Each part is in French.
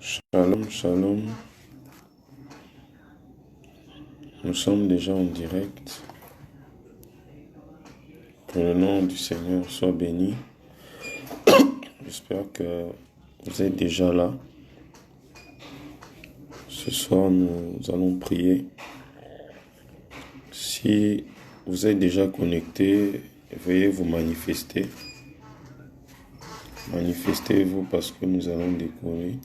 Shalom, shalom. Nous sommes déjà en direct. Que le nom du Seigneur soit béni. J'espère que vous êtes déjà là. Ce soir, nous allons prier. Si vous êtes déjà connecté, veuillez vous manifester. Manifestez-vous parce que nous allons décoller.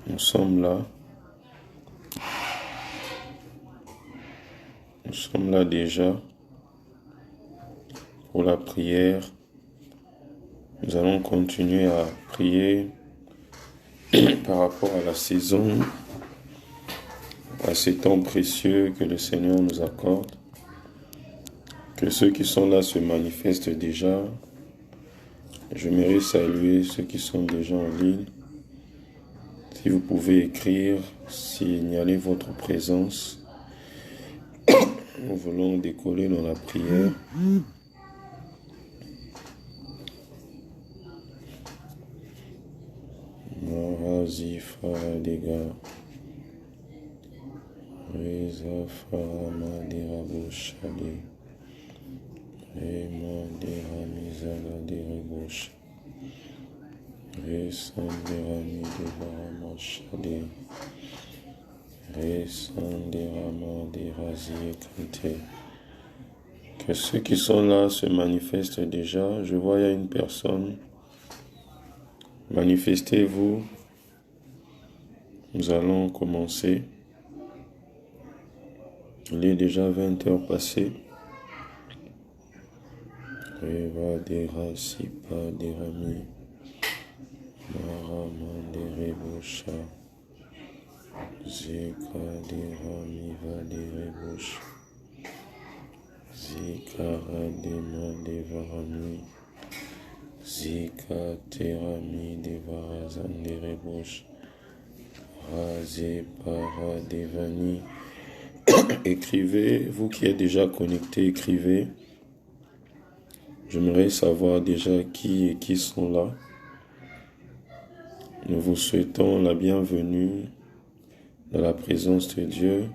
Nous sommes là. Nous sommes là déjà pour la prière. Nous allons continuer à prier par rapport à la saison, à ces temps précieux que le Seigneur nous accorde. Que ceux qui sont là se manifestent déjà. J'aimerais saluer ceux qui sont déjà en ligne. Si vous pouvez écrire, signaler votre présence. Nous voulons décoller dans la prière. Marazifa Dega Reza Farama Dirabushade Rema Diramizaga Dirabush Resandirami Dibaramashade Resandirama Dirazie Kante. Que ceux qui sont là se manifestent déjà. Je vois il y a une personne. Manifestez-vous. Nous allons commencer. Il est déjà 20 heures passées. Reva dera sipa derami. Marama derebosha. Zika derami va derebosha. Zikara dema devarami. Zika terami devarazan derebosh. Raze para devani. Écrivez, vous qui êtes déjà connectés, écrivez. J'aimerais savoir déjà qui sont là. Nous vous souhaitons la bienvenue dans la présence de Dieu.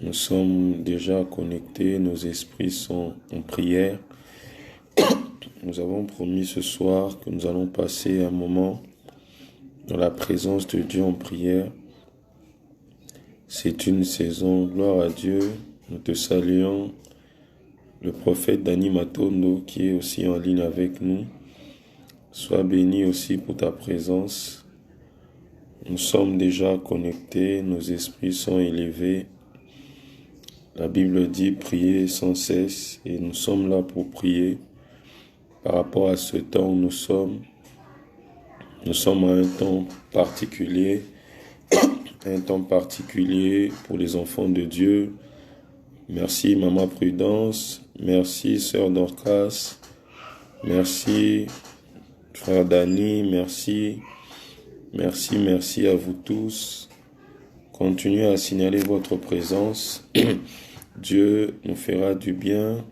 Nous sommes déjà connectés, nos esprits sont en prière. Nous avons promis ce soir que nous allons passer un moment dans la présence de Dieu en prière. C'est une saison, gloire à Dieu. Nous te saluons, le prophète Dani Matondo qui est aussi en ligne avec nous. Sois béni aussi pour ta présence. Nous sommes déjà connectés, nos esprits sont élevés. La Bible dit prier sans cesse et nous sommes là pour prier. Par rapport à ce temps où nous sommes à un temps particulier pour les enfants de Dieu. Merci Maman Prudence, merci Sœur Dorcas, merci Frère Dani, merci à vous tous. Continuez à signaler votre présence. Dieu nous fera du bien.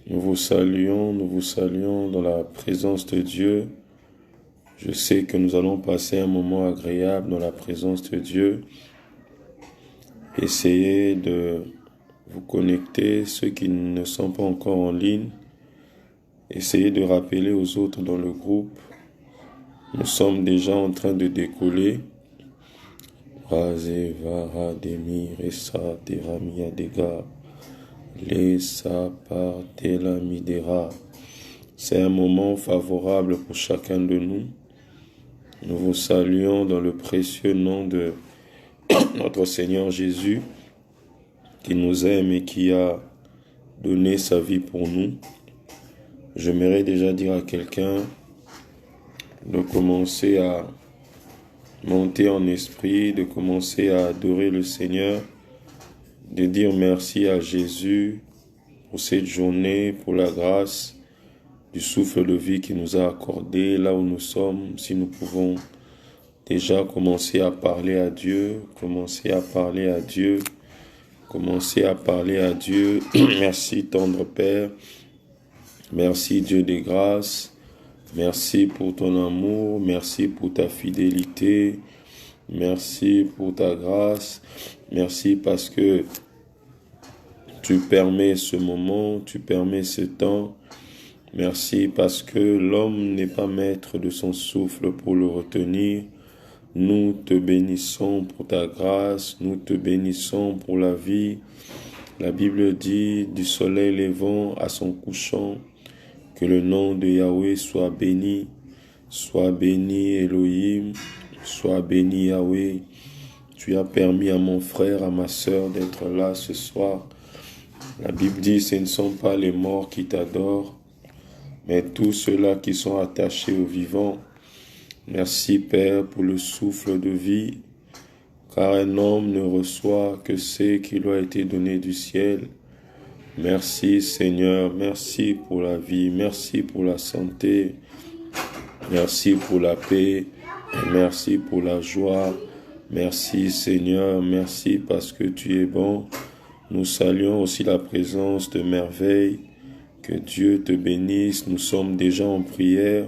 Nous vous saluons dans la présence de Dieu. Je sais que nous allons passer un moment agréable dans la présence de Dieu. Essayez de vous connecter, ceux qui ne sont pas encore en ligne. Essayez de rappeler aux autres dans le groupe. Nous sommes déjà en train de décoller. Razevara demi resa teramia dega. C'est un moment favorable pour chacun de nous. Nous vous saluons dans le précieux nom de notre Seigneur Jésus, qui nous aime et qui a donné sa vie pour nous. J'aimerais déjà dire à quelqu'un de commencer à monter en esprit, de commencer à adorer le Seigneur, de dire merci à Jésus pour cette journée, pour la grâce du souffle de vie qu'il nous a accordé là où nous sommes. Si nous pouvons déjà commencer à parler à Dieu, Merci tendre Père, merci Dieu des grâces, Merci pour ton amour, merci pour ta fidélité, merci pour ta grâce, merci parce que tu permets ce moment, tu permets ce temps. Merci parce que l'homme n'est pas maître de son souffle pour le retenir. Nous te bénissons pour ta grâce, nous te bénissons pour la vie. La Bible dit du soleil levant à son couchant, que le nom de Yahweh soit béni. Sois béni Elohim, sois béni Yahweh. Tu as permis à mon frère, à ma sœur d'être là ce soir. La Bible dit, ce ne sont pas les morts qui t'adorent, mais tous ceux-là qui sont attachés aux vivants. Merci Père pour le souffle de vie, car un homme ne reçoit que ce qui lui a été donné du ciel. Merci Seigneur, merci pour la vie, merci pour la santé, merci pour la paix, merci pour la joie. Merci Seigneur, merci parce que tu es bon. Nous saluons aussi la présence de merveille. Que Dieu te bénisse. Nous sommes déjà en prière.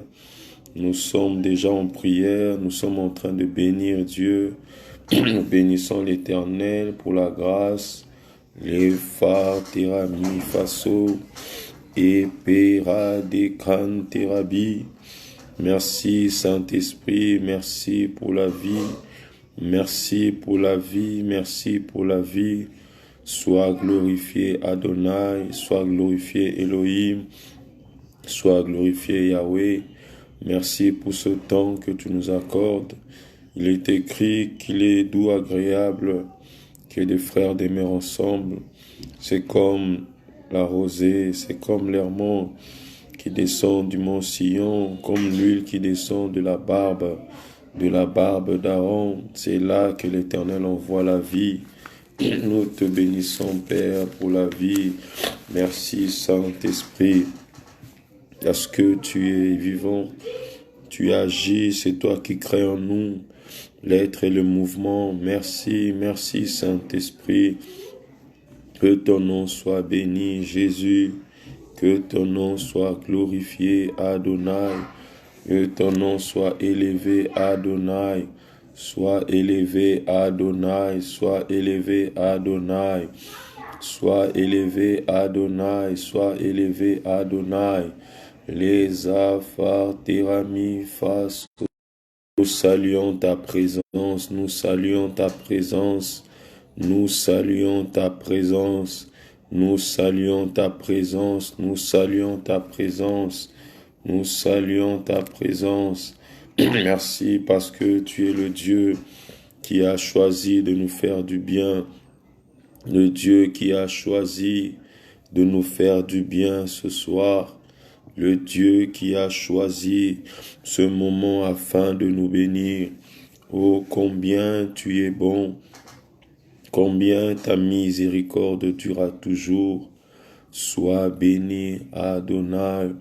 Nous sommes déjà en prière. Nous sommes en train de bénir Dieu. Nous bénissons l'Éternel pour la grâce. Les phares, terami, faso, et pera, décan, terabi. Merci Saint-Esprit, merci pour la vie. Merci pour la vie, merci pour la vie. Sois glorifié Adonai, sois glorifié Elohim, sois glorifié Yahweh. Merci pour ce temps que tu nous accordes. Il est écrit qu'il est doux, agréable, que des frères demeurent ensemble. C'est comme la rosée, c'est comme l'hermon qui descend du mont Sion, comme l'huile qui descend de la barbe d'Aaron. C'est là que l'Éternel envoie la vie. Nous te bénissons, Père, pour la vie. Merci, Saint-Esprit, parce que tu es vivant, tu agis, c'est toi qui crées en nous l'être et le mouvement. Merci, merci, Saint-Esprit. Que ton nom soit béni, Jésus. Que ton nom soit glorifié, Adonai. Que ton nom soit élevé, Adonai. Sois élevé, Adonai. Sois élevé, Adonai. Sois élevé, Adonai. Sois élevé, Adonai. Les affaires terami face. Nous saluons ta présence. Nous saluons ta présence. Nous saluons ta présence. Nous saluons ta présence. Nous saluons ta présence. Nous saluons ta présence. Merci parce que tu es le Dieu qui a choisi de nous faire du bien. Le Dieu qui a choisi de nous faire du bien ce soir. Le Dieu qui a choisi ce moment afin de nous bénir. Oh, combien tu es bon. Combien ta miséricorde durera toujours. Sois béni, Adonai.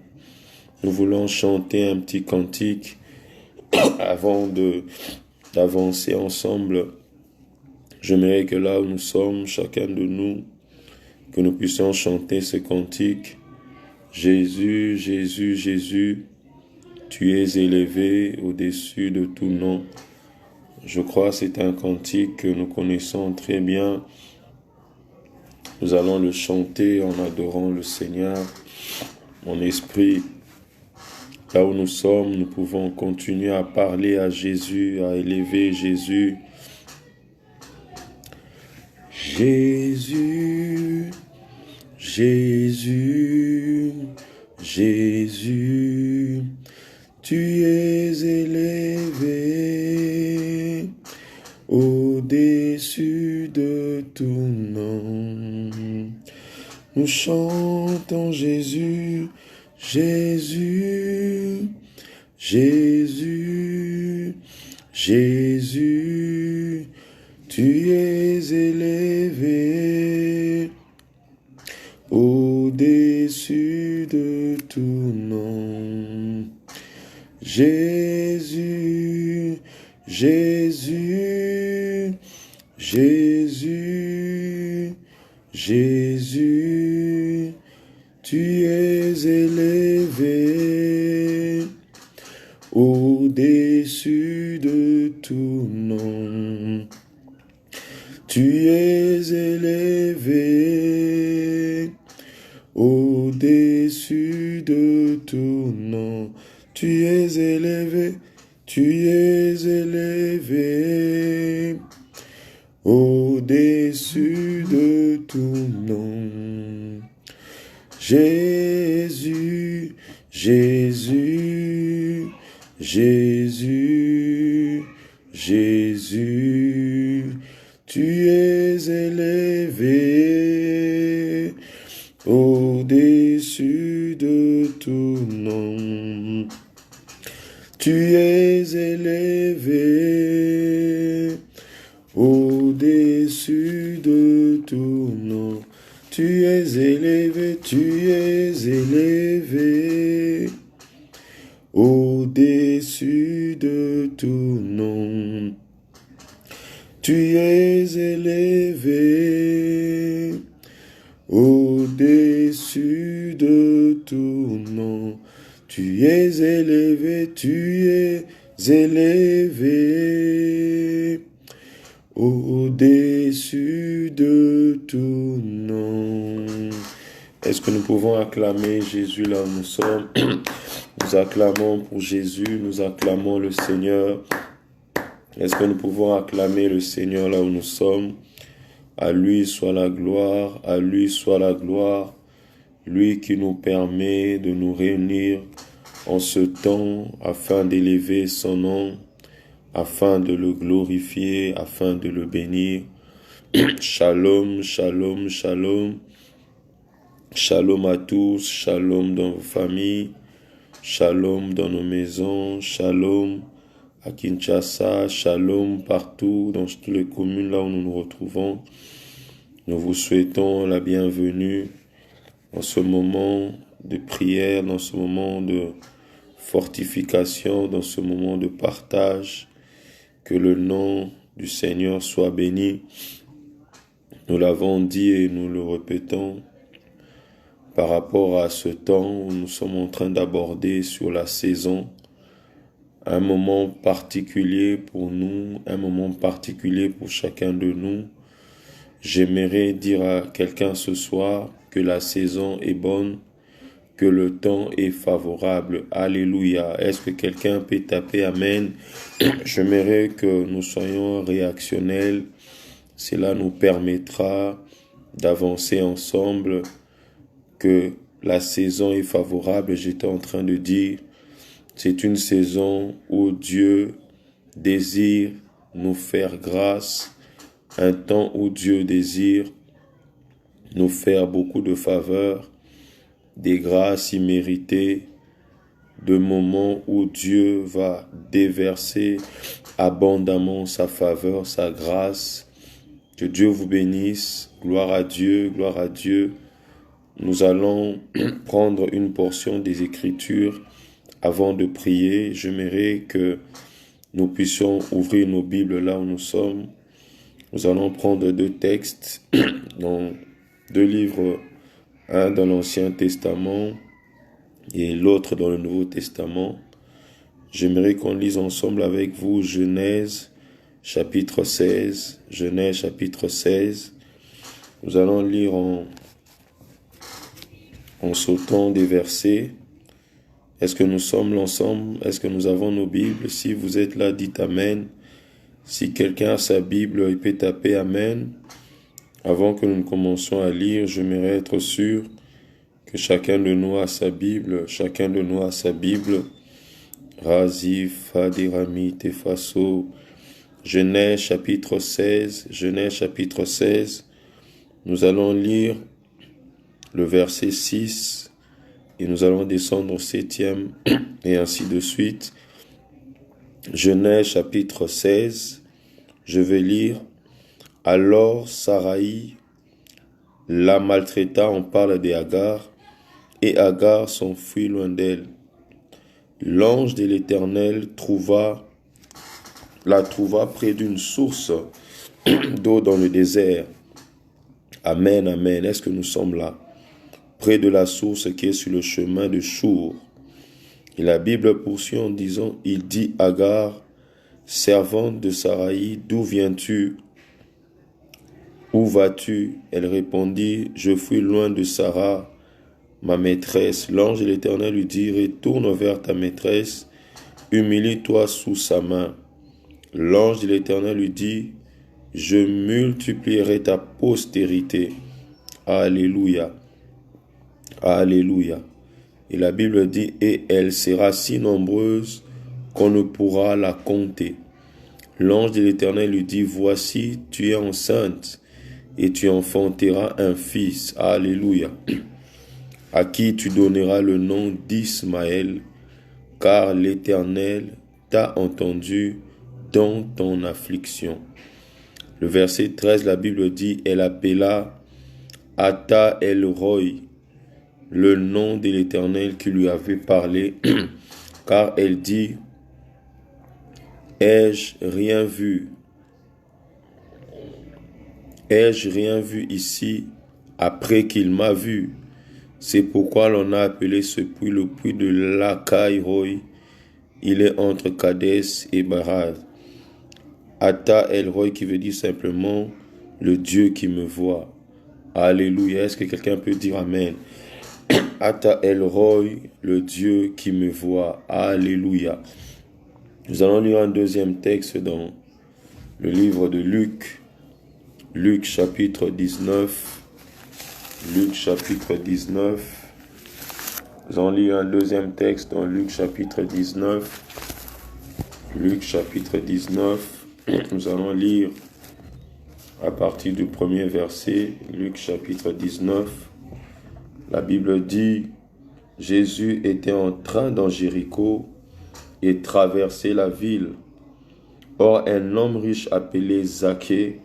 Nous voulons chanter un petit cantique avant d'avancer ensemble. J'aimerais que là où nous sommes, chacun de nous, que nous puissions chanter ce cantique. Jésus, Jésus, Jésus, tu es élevé au-dessus de tout nom. Je crois que c'est un cantique que nous connaissons très bien. Nous allons le chanter en adorant le Seigneur. Mon esprit, là où nous sommes, nous pouvons continuer à parler à Jésus, à élever Jésus. Jésus, Jésus, Jésus, tu es élevé au-dessus de tout nom. Nous chantons Jésus, Jésus, Jésus, Jésus, tu es élevé au-dessus de tout nom. Jésus, Jésus, Jésus, Jésus, tu es élevé tu es élevé au-dessus de tout nom. Tu es élevé, tu es élevé au-dessus de tout nom. Jésus, Jésus, Jésus, Jésus, tu es élevé au-dessus de tout nom. Tu es élevé au-dessus de tout nom. Tu es élevé, tu es élevé au-dessus de tout nom. Tu es élevé au-dessus de tout nom. Tu es élevé, tu es élevé au-dessus de tout nom. Est-ce que nous pouvons acclamer Jésus là où nous sommes? Nous acclamons pour Jésus, nous acclamons le Seigneur. Est-ce que nous pouvons acclamer le Seigneur là où nous sommes? À lui soit la gloire, à lui soit la gloire, lui qui nous permet de nous réunir en ce temps afin d'élever son nom, afin de le glorifier, afin de le bénir. Shalom, shalom, shalom. Shalom à tous, shalom dans vos familles, shalom dans nos maisons, shalom à Kinshasa, shalom partout dans toutes les communes là où nous nous retrouvons. Nous vous souhaitons la bienvenue dans ce moment de prière, dans ce moment de fortification, dans ce moment de partage. Que le nom du Seigneur soit béni. Nous l'avons dit et nous le répétons par rapport à ce temps où nous sommes en train d'aborder sur la saison, un moment particulier pour nous, un moment particulier pour chacun de nous. J'aimerais dire à quelqu'un ce soir que la saison est bonne, que le temps est favorable. Alléluia. Est-ce que quelqu'un peut taper Amen? J'aimerais que nous soyons réactionnels. Cela nous permettra d'avancer ensemble, que la saison est favorable. J'étais en train de dire, c'est une saison où Dieu désire nous faire grâce, un temps où Dieu désire nous faire beaucoup de faveurs, des grâces imméritées, de moments où Dieu va déverser abondamment sa faveur, sa grâce. Que Dieu vous bénisse. Gloire à Dieu, gloire à Dieu. Nous allons prendre une portion des Écritures avant de prier. J'aimerais que nous puissions ouvrir nos Bibles là où nous sommes. Nous allons prendre deux textes dans deux livres, un dans l'Ancien Testament et l'autre dans le Nouveau Testament. J'aimerais qu'on lise ensemble avec vous Genèse chapitre 16. Genèse chapitre 16. Nous allons lire en sautant des versets. Est-ce que nous sommes ensemble? Est-ce que nous avons nos Bibles? Si vous êtes là, dites Amen. Si quelqu'un a sa Bible, il peut taper Amen. Avant que nous commencions à lire, j'aimerais être sûr que chacun de nous a sa Bible. Chacun de nous a sa Bible. Razi, Fadirami, Tefaso. Genèse chapitre 16. Genèse chapitre 16. Nous allons lire le verset 6 et nous allons descendre au 7e et ainsi de suite. Genèse chapitre 16, je vais lire. Alors Saraï la maltraita, on parle d'Agar, et Agar s'enfuit loin d'elle. L'ange de l'Éternel la trouva près d'une source d'eau dans le désert. Amen, amen. Est-ce que nous sommes là? Près de la source qui est sur le chemin de Chour. Et la Bible poursuit en disant, il dit Agar, servante de Saraï, d'où viens-tu? Où vas-tu? Elle répondit, je fuis loin de Sarah, ma maîtresse. L'ange de l'Éternel lui dit, retourne vers ta maîtresse, humilie-toi sous sa main. L'ange de l'Éternel lui dit, je multiplierai ta postérité. Alléluia. Alléluia. Et la Bible dit, et elle sera si nombreuse qu'on ne pourra la compter. L'ange de l'Éternel lui dit, voici, tu es enceinte et tu enfanteras un fils. Alléluia. À qui tu donneras le nom d'Ismaël, car l'Éternel t'a entendu dans ton affliction. Le verset 13, la Bible dit, elle appela Ata El-Roi, le nom de l'Éternel qui lui avait parlé, car elle dit, ai-je rien vu ici après qu'il m'a vu? C'est pourquoi l'on a appelé ce puits le puits de Lakai-Roi. Il est entre Kadès et Barad. Ata El-Roi qui veut dire simplement le Dieu qui me voit. Alléluia. Est-ce que quelqu'un peut dire Amen? Ata El-Roi, le Dieu qui me voit. Alléluia. Nous allons lire un deuxième texte dans le livre de Luc. Luc chapitre 19. Luc chapitre 19. Nous allons lire un deuxième texte dans Luc chapitre 19. Luc chapitre 19. Nous allons lire à partir du premier verset. Luc chapitre 19. La Bible dit, Jésus était entrant dans Jéricho et traversait la ville. Or, un homme riche appelé Zaché,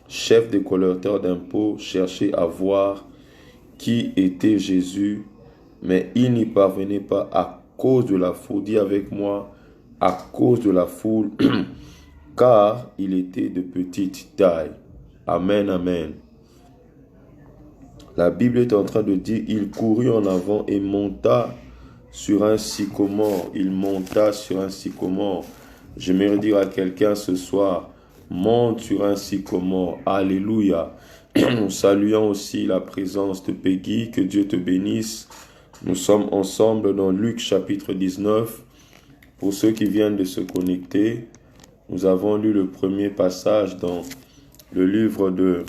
chef des collecteurs d'impôts, cherchait à voir qui était Jésus, mais il n'y parvenait pas à cause de la foule. Dis avec moi, à cause de la foule, car il était de petite taille. Amen, amen. La Bible est en train de dire, il courut en avant et monta sur un sycomore. Il monta sur un sycomore. J'aimerais dire à quelqu'un ce soir, monte sur un sycomore. Alléluia. Nous saluons aussi la présence de Peggy. Que Dieu te bénisse. Nous sommes ensemble dans Luc chapitre 19. Pour ceux qui viennent de se connecter, nous avons lu le premier passage dans le livre de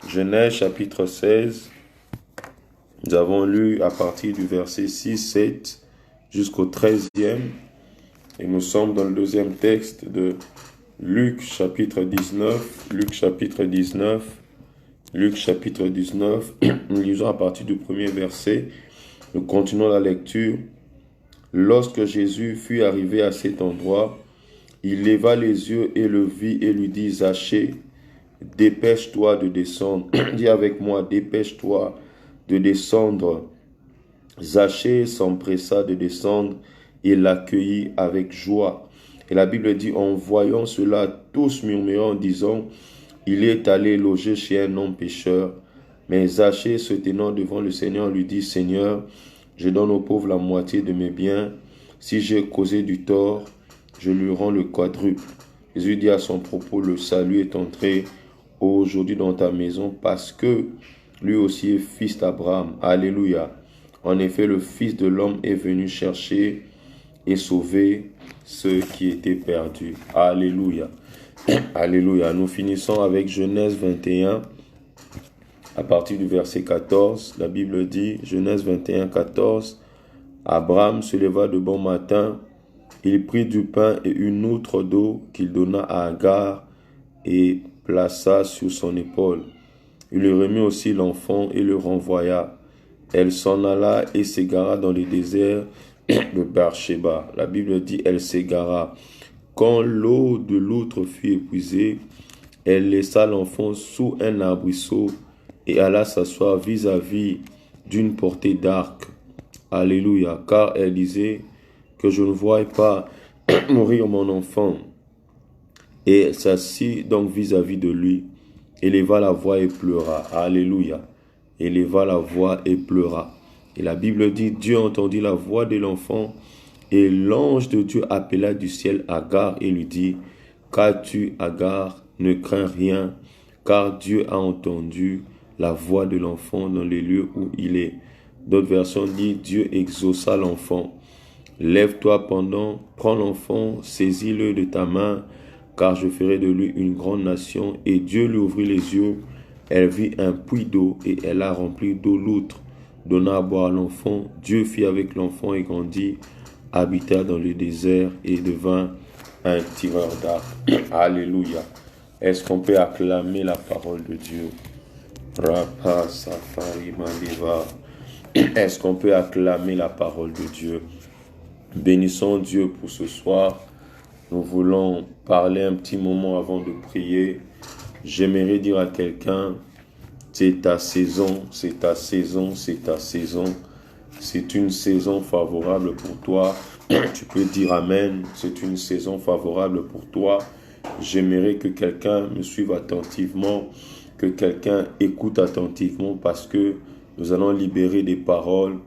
Genèse chapitre 16. Nous avons lu à partir du verset 6, 7 jusqu'au 13e. Et nous sommes dans le deuxième texte de Luc chapitre 19. Luc chapitre 19. Luc chapitre 19. Nous lisons à partir du premier verset. Nous continuons la lecture. Lorsque Jésus fut arrivé à cet endroit, il leva les yeux et le vit et lui dit, Zaché, dépêche-toi de descendre. Dis avec moi, dépêche-toi de descendre. Zaché s'empressa de descendre et l'accueillit avec joie. Et la Bible dit, en voyant cela, tous murmurant en disant, il est allé loger chez un homme pécheur. Mais Zaché, se tenant devant le Seigneur, lui dit, Seigneur, je donne aux pauvres la moitié de mes biens. Si j'ai causé du tort, je lui rends le quadruple. Jésus dit à son propos, le salut est entré aujourd'hui dans ta maison parce que lui aussi est fils d'Abraham. Alléluia. En effet, le Fils de l'homme est venu chercher et sauver ceux qui étaient perdus. Alléluia. Alléluia. Nous finissons avec Genèse 21. À partir du verset 14, la Bible dit, Genèse 21, 14, Abraham se leva de bon matin, il prit du pain et une outre d'eau qu'il donna à Agar et plaça sur son épaule. Il lui remit aussi l'enfant et le renvoya. Elle s'en alla et s'égara dans le désert de Beersheba. La Bible dit, elle s'égara. Quand l'eau de l'outre fut épuisée, elle laissa l'enfant sous un arbrisseau et alla s'asseoir vis-à-vis d'une portée d'arc. Alléluia, car elle disait que je ne voie pas mourir mon enfant. Et elle s'assit donc vis-à-vis de lui, éleva la voix et pleura. Alléluia, éleva la voix et pleura. Et la Bible dit, Dieu entendit la voix de l'enfant et l'ange de Dieu appela du ciel Agar et lui dit, qu'as-tu Agar, ne crains rien, car Dieu a entendu la voix de l'enfant dans les lieux où il est. D'autres versions disent, Dieu exauça l'enfant. Lève-toi prends l'enfant, saisis-le de ta main, car je ferai de lui une grande nation. Et Dieu lui ouvrit les yeux. Elle vit un puits d'eau et elle a rempli d'eau l'outre, donna à boire à l'enfant. Dieu fit avec l'enfant et grandit, habita dans le désert et devint un tireur d'arc. Alléluia. Est-ce qu'on peut acclamer la parole de Dieu? Rapa Safari Mandeva. Est-ce qu'on peut acclamer la parole de Dieu? Bénissons Dieu pour ce soir. Nous voulons parler un petit moment avant de prier. J'aimerais dire à quelqu'un, c'est ta saison, c'est ta saison, c'est ta saison. C'est une saison favorable pour toi. Tu peux dire Amen. C'est une saison favorable pour toi. J'aimerais que quelqu'un me suive attentivement, que quelqu'un écoute attentivement parce que nous allons libérer des paroles.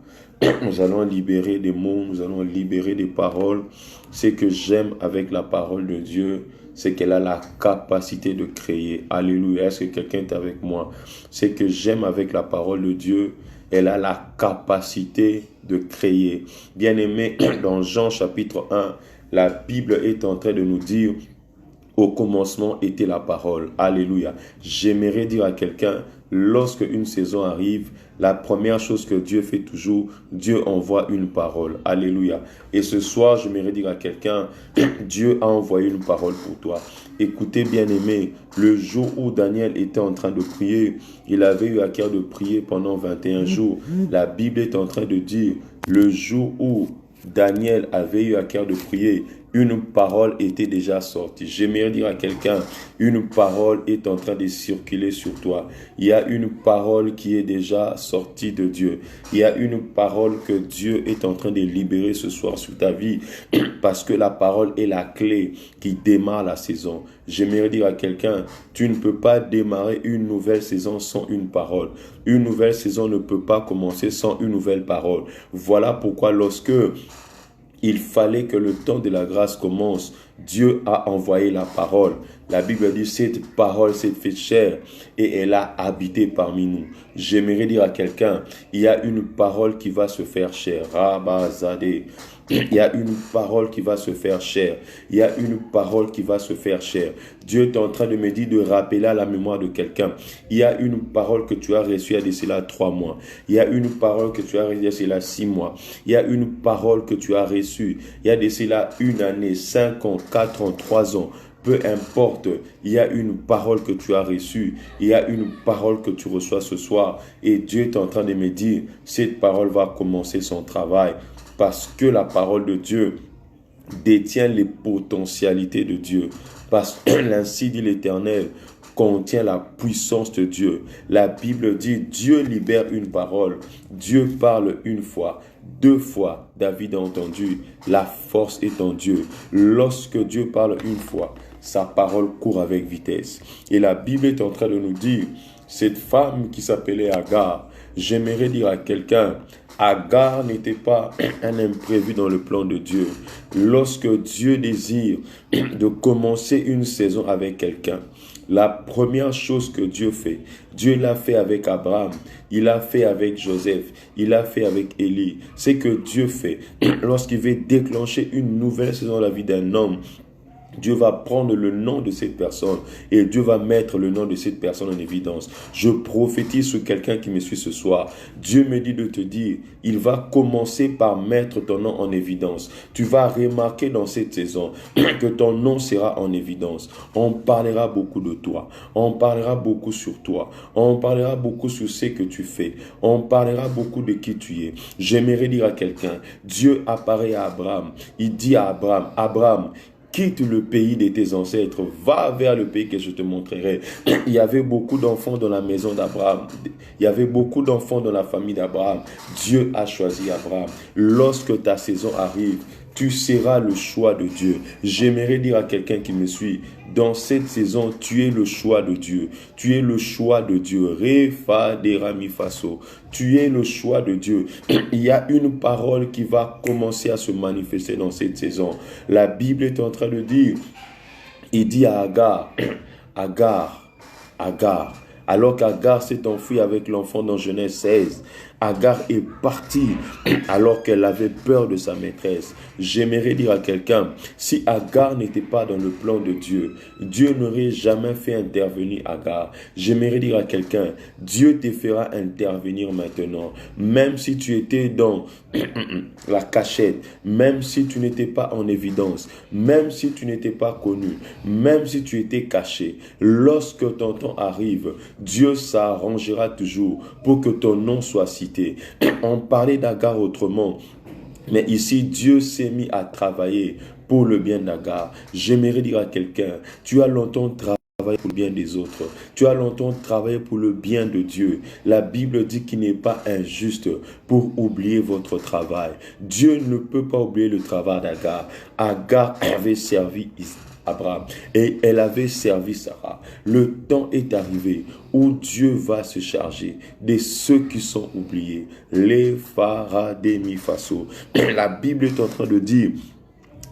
Nous allons libérer des mots, nous allons libérer des paroles. Ce que j'aime avec la parole de Dieu, c'est qu'elle a la capacité de créer. Alléluia. Est-ce que quelqu'un est avec moi? Ce que j'aime avec la parole de Dieu, elle a la capacité de créer. Bien-aimé, dans Jean chapitre 1, la Bible est en train de nous dire, au commencement était la parole. Alléluia. J'aimerais dire à quelqu'un, lorsque une saison arrive, la première chose que Dieu fait toujours, Dieu envoie une parole. Alléluia. Et ce soir, j'aimerais dire à quelqu'un, Dieu a envoyé une parole pour toi. Écoutez, bien-aimé, le jour où Daniel était en train de prier, il avait eu à cœur de prier pendant 21 jours. La Bible est en train de dire, le jour où Daniel avait eu à cœur de prier, une parole était déjà sortie. J'aimerais dire à quelqu'un, une parole est en train de circuler sur toi. Il y a une parole qui est déjà sortie de Dieu. Il y a une parole que Dieu est en train de libérer ce soir sur ta vie parce que la parole est la clé qui démarre la saison. J'aimerais dire à quelqu'un, tu ne peux pas démarrer une nouvelle saison sans une parole. Une nouvelle saison ne peut pas commencer sans une nouvelle parole. Voilà pourquoi lorsque il fallait que le temps de la grâce commence, Dieu a envoyé la parole. La Bible dit, cette parole s'est faite chair et elle a habité parmi nous. J'aimerais dire à quelqu'un, il y a une parole qui va se faire chair. Rabazadeh. Il y a une parole qui va se faire chair. Il y a une parole qui va se faire chair. Dieu est en train de me dire de rappeler à la mémoire de quelqu'un. Il y a une parole que tu as reçue il y a de cela 3 mois. Il y a une parole que tu as reçue il y a de cela 6 mois. Il y a une parole que tu as reçue il y a de cela 1 année, 5 ans, 4 ans, 3 ans. Peu importe, il y a une parole que tu as reçue, il y a une parole que tu reçois ce soir et Dieu est en train de me dire, cette parole va commencer son travail parce que la parole de Dieu détient les potentialités de Dieu. Parce que ainsi dit l'Éternel, contient la puissance de Dieu. La Bible dit, Dieu libère une parole, Dieu parle une fois. 2 fois, David a entendu, la force est en Dieu. Lorsque Dieu parle une fois, sa parole court avec vitesse. Et la Bible est en train de nous dire, cette femme qui s'appelait Agar, j'aimerais dire à quelqu'un, Agar n'était pas un imprévu dans le plan de Dieu. Lorsque Dieu désire de commencer une saison avec quelqu'un, la première chose que Dieu fait, Dieu l'a fait avec Abraham, il l'a fait avec Joseph, il l'a fait avec Élie. C'est que Dieu fait lorsqu'il veut déclencher une nouvelle saison dans la vie d'un homme. Dieu va prendre le nom de cette personne et Dieu va mettre le nom de cette personne en évidence. Je prophétise sur quelqu'un qui me suit ce soir. Dieu me dit de te dire, il va commencer par mettre ton nom en évidence. Tu vas remarquer dans cette saison que ton nom sera en évidence. On parlera beaucoup de toi. On parlera beaucoup sur toi. On parlera beaucoup sur ce que tu fais. On parlera beaucoup de qui tu es. J'aimerais dire à quelqu'un, Dieu apparaît à Abraham. Il dit à Abraham, Abraham, quitte le pays de tes ancêtres, va vers le pays que je te montrerai. Il y avait beaucoup d'enfants dans la maison d'Abraham. Il y avait beaucoup d'enfants dans la famille d'Abraham. Dieu a choisi Abraham. Lorsque ta saison arrive, tu seras le choix de Dieu. J'aimerais dire à quelqu'un qui me suit, dans cette saison, tu es le choix de Dieu. Tu es le choix de Dieu. Refa de Rami Faso. Tu es le choix de Dieu. Il y a une parole qui va commencer à se manifester dans cette saison. La Bible est en train de dire, il dit à Agar, Agar, Agar. Alors qu'Agar s'est enfuie avec l'enfant dans Genèse 16, Agar est partie alors qu'elle avait peur de sa maîtresse. J'aimerais dire à quelqu'un, si Agar n'était pas dans le plan de Dieu, Dieu n'aurait jamais fait intervenir Agar. J'aimerais dire à quelqu'un, Dieu te fera intervenir maintenant. Même si tu étais dans la cachette, même si tu n'étais pas en évidence, même si tu n'étais pas connu, même si tu étais caché, lorsque ton temps arrive, Dieu s'arrangera toujours pour que ton nom soit cité. On parlait d'Agar autrement, mais ici Dieu s'est mis à travailler pour le bien d'Agar. J'aimerais dire à quelqu'un, tu as longtemps travaillé pour le bien des autres. Tu as longtemps travaillé pour le bien de Dieu. La Bible dit qu'il n'est pas injuste pour oublier votre travail. Dieu ne peut pas oublier le travail d'Agar. Agar avait servi Abraham et elle avait servi Sarah. Le temps est arrivé où Dieu va se charger de ceux qui sont oubliés. Les Farademi Faso. La Bible est en train de dire,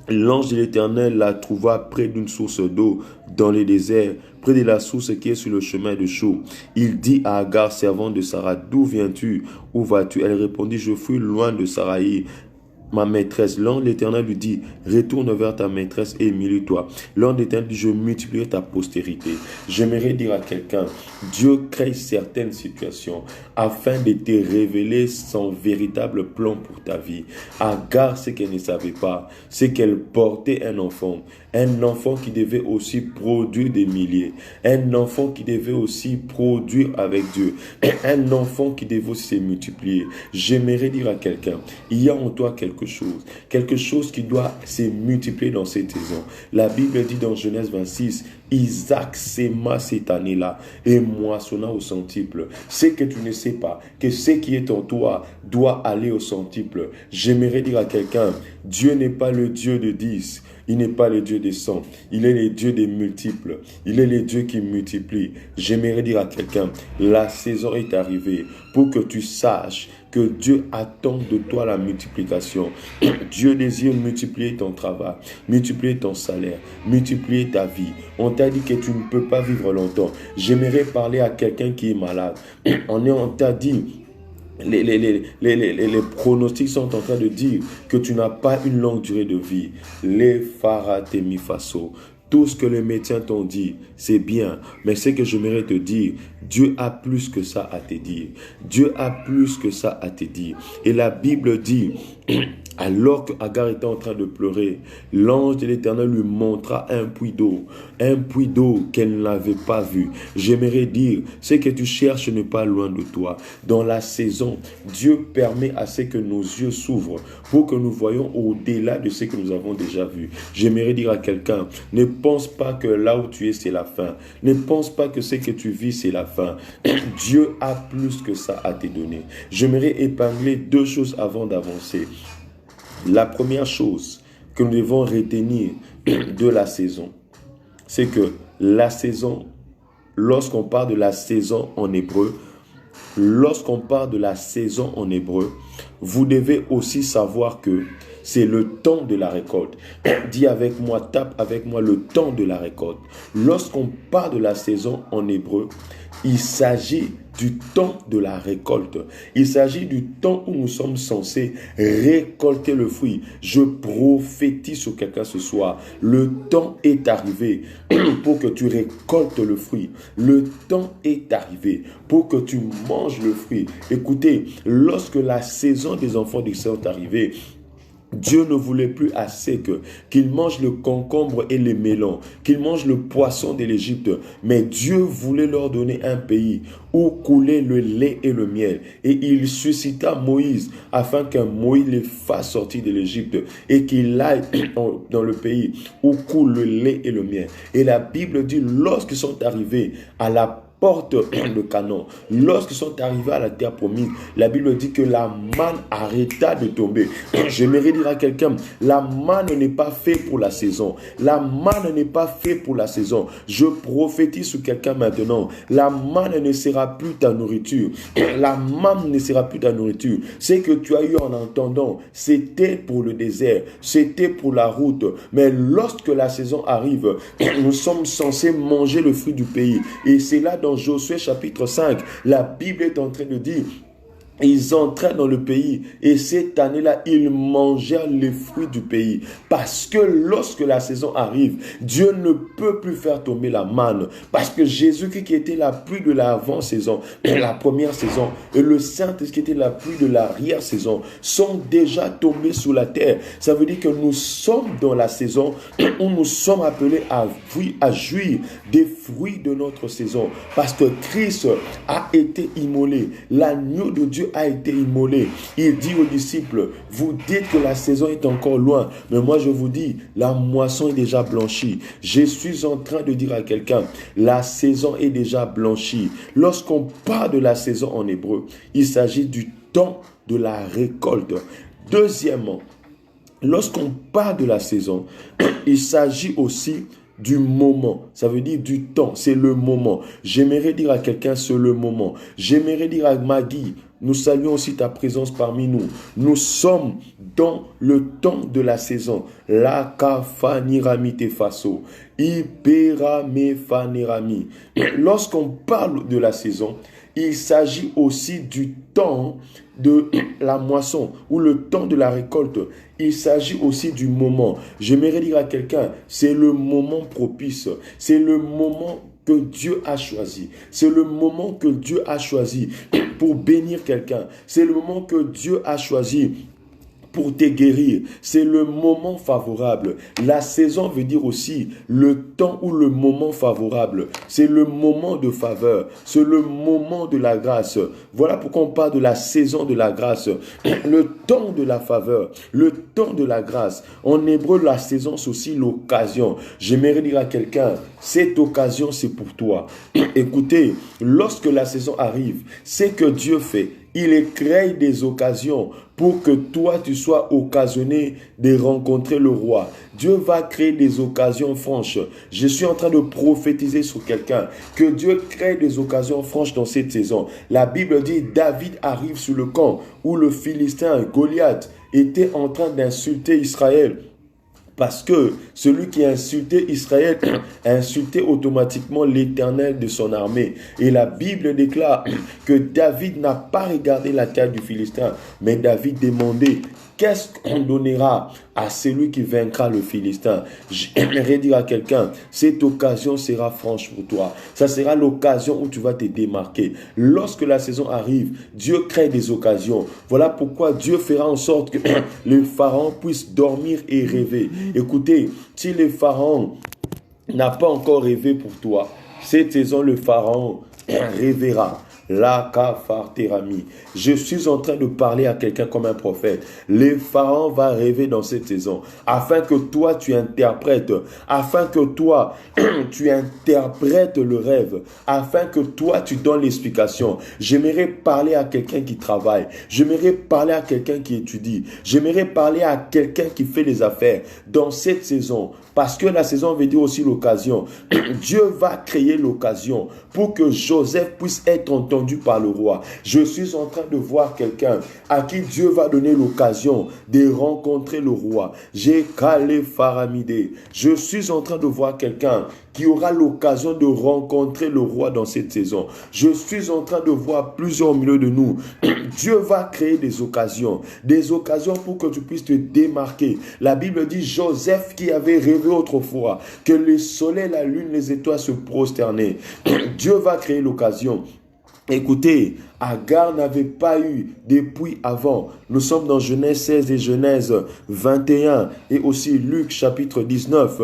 l'ange de l'Éternel la trouva près d'une source d'eau dans le désert, près de la source qui est sur le chemin de Chou. Il dit à Agar, servante de Sarah, d'où viens-tu? Où vas-tu? Elle répondit, je fuis loin de Saraï, ma maîtresse. L'ange de l'Éternel lui dit, retourne vers ta maîtresse et humilie-toi. L'ange de l'Éternel dit, je multiplierai ta postérité. J'aimerais dire à quelqu'un, Dieu crée certaines situations afin de te révéler son véritable plan pour ta vie. Agar, ce qu'elle ne savait pas, c'est qu'elle portait un enfant qui devait aussi produire des milliers, un enfant qui devait aussi produire avec Dieu, un enfant qui devait aussi se multiplier. J'aimerais dire à quelqu'un, il y a en toi quelque chose qui doit se multiplier dans cette saison. La Bible dit dans Genèse 26, Isaac sema cette année-là et moissonna au centuple. C'est que tu ne sais pas que ce qui est en toi doit aller au centuple. J'aimerais dire à quelqu'un, Dieu n'est pas le Dieu de 10. Il n'est pas le Dieu des 100. Il est le Dieu des multiples. Il est le Dieu qui multiplie. J'aimerais dire à quelqu'un, la saison est arrivée pour que tu saches que Dieu attend de toi la multiplication. Dieu désire multiplier ton travail, multiplier ton salaire, multiplier ta vie. On t'a dit que tu ne peux pas vivre longtemps. J'aimerais parler à quelqu'un qui est malade. On t'a dit, les pronostics sont en train de dire que tu n'as pas une longue durée de vie. Les Faratemi Faso. Tout ce que les médecins t'ont dit, c'est bien. Mais ce que j'aimerais te dire, Dieu a plus que ça à te dire. Dieu a plus que ça à te dire. Et la Bible dit, alors qu'Agar était en train de pleurer, l'ange de l'Éternel lui montra un puits d'eau qu'elle n'avait pas vu. J'aimerais dire, ce que tu cherches n'est pas loin de toi. Dans la saison, Dieu permet à ce que nos yeux s'ouvrent pour que nous voyons au-delà de ce que nous avons déjà vu. J'aimerais dire à quelqu'un, ne pense pas que là où tu es, c'est la fin. Ne pense pas que ce que tu vis, c'est la fin. Dieu a plus que ça à te donner. J'aimerais épingler 2 choses avant d'avancer. La première chose que nous devons retenir de la saison, c'est que la saison, lorsqu'on parle de la saison en hébreu, vous devez aussi savoir que c'est le temps de la récolte. Dis avec moi, tape avec moi, le temps de la récolte. Lorsqu'on parle de la saison en hébreu, il s'agit du temps de la récolte. Il s'agit du temps où nous sommes censés récolter le fruit. Je prophétise sur quelqu'un ce soir. Le temps est arrivé pour que tu récoltes le fruit. Le temps est arrivé pour que tu manges le fruit. Écoutez, lorsque la saison des enfants d'Israël est arrivée, Dieu ne voulait plus assez qu'ils mangent le concombre et les melons, qu'ils mangent le poisson de l'Égypte. Mais Dieu voulait leur donner un pays où coulait le lait et le miel. Et il suscita Moïse afin que Moïse les fasse sortir de l'Égypte et qu'il aille dans le pays où coule le lait et le miel. Et la Bible dit, lorsqu'ils sont arrivés à la porte de Canaan. Lorsqu'ils sont arrivés à la terre promise, la Bible dit que la manne arrêta de tomber. J'aimerais dire à quelqu'un, la manne n'est pas faite pour la saison. La manne n'est pas faite pour la saison. Je prophétise sur quelqu'un maintenant. La manne ne sera plus ta nourriture. La manne ne sera plus ta nourriture. Ce que tu as eu en entendant, c'était pour le désert. C'était pour la route. Mais lorsque la saison arrive, nous sommes censés manger le fruit du pays. Et c'est là dans Josué chapitre 5, la Bible est en train de dire, ils entraient dans le pays et cette année-là, ils mangèrent les fruits du pays. Parce que lorsque la saison arrive, Dieu ne peut plus faire tomber la manne. Parce que Jésus-Christ qui était la pluie de l'avant-saison, la première saison, et le Saint-Esprit qui était la pluie de l'arrière-saison, sont déjà tombés sur la terre. Ça veut dire que nous sommes dans la saison où nous sommes appelés à jouir des fruits de notre saison. Parce que Christ a été immolé. L'agneau de Dieu a été immolé. Il dit aux disciples, vous dites que la saison est encore loin, mais moi je vous dis, la moisson est déjà blanchie. Je suis en train de dire à quelqu'un, la saison est déjà blanchie. Lorsqu'on parle de la saison en hébreu, il s'agit du temps de la récolte. Deuxièmement, lorsqu'on parle de la saison, il s'agit aussi du moment, ça veut dire du temps, c'est le moment. J'aimerais dire à quelqu'un, c'est le moment. J'aimerais dire à Maggie, nous saluons aussi ta présence parmi nous. Nous sommes dans le temps de la saison. La kafanirami te faso. Iperame fanerami. Lorsqu'on parle de la saison, il s'agit aussi du temps de la moisson ou le temps de la récolte. Il s'agit aussi du moment. J'aimerais dire à quelqu'un, c'est le moment propice. C'est le moment que Dieu a choisi. C'est le moment que Dieu a choisi pour bénir quelqu'un. C'est le moment que Dieu a choisi pour te guérir. C'est le moment favorable. La saison veut dire aussi le temps ou le moment favorable. C'est le moment de faveur. C'est le moment de la grâce. Voilà pourquoi on parle de la saison de la grâce. Le temps de la faveur. Le temps de la grâce. En hébreu, la saison, c'est aussi l'occasion. J'aimerais dire à quelqu'un, cette occasion, c'est pour toi. Écoutez, lorsque la saison arrive, c'est que Dieu fait. Il crée des occasions pour que toi, tu sois occasionné de rencontrer le roi. Dieu va créer des occasions franches. Je suis en train de prophétiser sur quelqu'un que Dieu crée des occasions franches dans cette saison. La Bible dit, David arrive sur le camp où le Philistin Goliath était en train d'insulter Israël. Parce que celui qui a insulté Israël a insulté automatiquement l'Éternel de son armée. Et la Bible déclare que David n'a pas regardé la terre du Philistin, mais David demandait, qu'est-ce qu'on donnera à celui qui vaincra le Philistin? J'aimerais dire à quelqu'un, cette occasion sera franche pour toi. Ça sera l'occasion où tu vas te démarquer. Lorsque la saison arrive, Dieu crée des occasions. Voilà pourquoi Dieu fera en sorte que le pharaon puisse dormir et rêver. Écoutez, si le pharaon n'a pas encore rêvé pour toi, cette saison, le pharaon rêvera. La kafarterami. Je suis en train de parler à quelqu'un comme un prophète. Le pharaon va rêver dans cette saison, afin que toi tu interprètes, afin que toi tu interprètes le rêve, afin que toi tu donnes l'explication. J'aimerais parler à quelqu'un qui travaille, j'aimerais parler à quelqu'un qui étudie, j'aimerais parler à quelqu'un qui fait les affaires dans cette saison. Parce que la saison veut dire aussi l'occasion. Dieu va créer l'occasion pour que Joseph puisse être entendu par le roi. Je suis en train de voir quelqu'un à qui Dieu va donner l'occasion de rencontrer le roi. J'ai calé Faramide. Je suis en train de voir quelqu'un qui aura l'occasion de rencontrer le roi dans cette saison. Je suis en train de voir plusieurs au milieu de nous. Dieu va créer des occasions pour que tu puisses te démarquer. La Bible dit Joseph qui avait rêvé autrefois que le soleil, la lune, les étoiles se prosternaient. Dieu va créer l'occasion. Écoutez, Agar n'avait pas eu de puits avant. Nous sommes dans Genèse 16 et Genèse 21 et aussi Luc chapitre 19.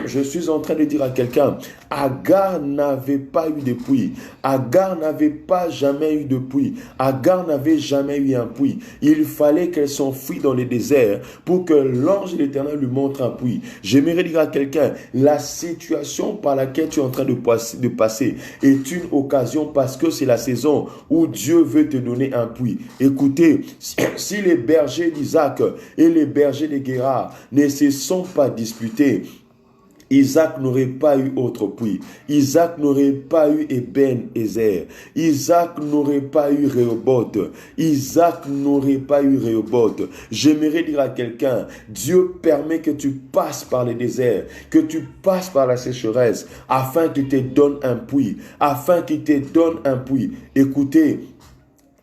Je suis en train de dire à quelqu'un, Agar n'avait pas eu de puits. Agar n'avait pas jamais eu de puits. Agar n'avait jamais eu un puits. Il fallait qu'elle s'enfuit dans le désert pour que l'ange de l'Éternel lui montre un puits. J'aimerais dire à quelqu'un, la situation par laquelle tu es en train de passer est une occasion parce que c'est la saison où Dieu veut te donner un puits. Écoutez, si les bergers d'Isaac et les bergers de Guérard ne se sont pas disputés, Isaac n'aurait pas eu autre puits. Isaac n'aurait pas eu Eben-Ezer. Isaac n'aurait pas eu Rehoboth. Isaac n'aurait pas eu Rehoboth. J'aimerais dire à quelqu'un, Dieu permet que tu passes par le désert, que tu passes par la sécheresse, afin qu'il te donne un puits. Afin qu'il te donne un puits. Écoutez,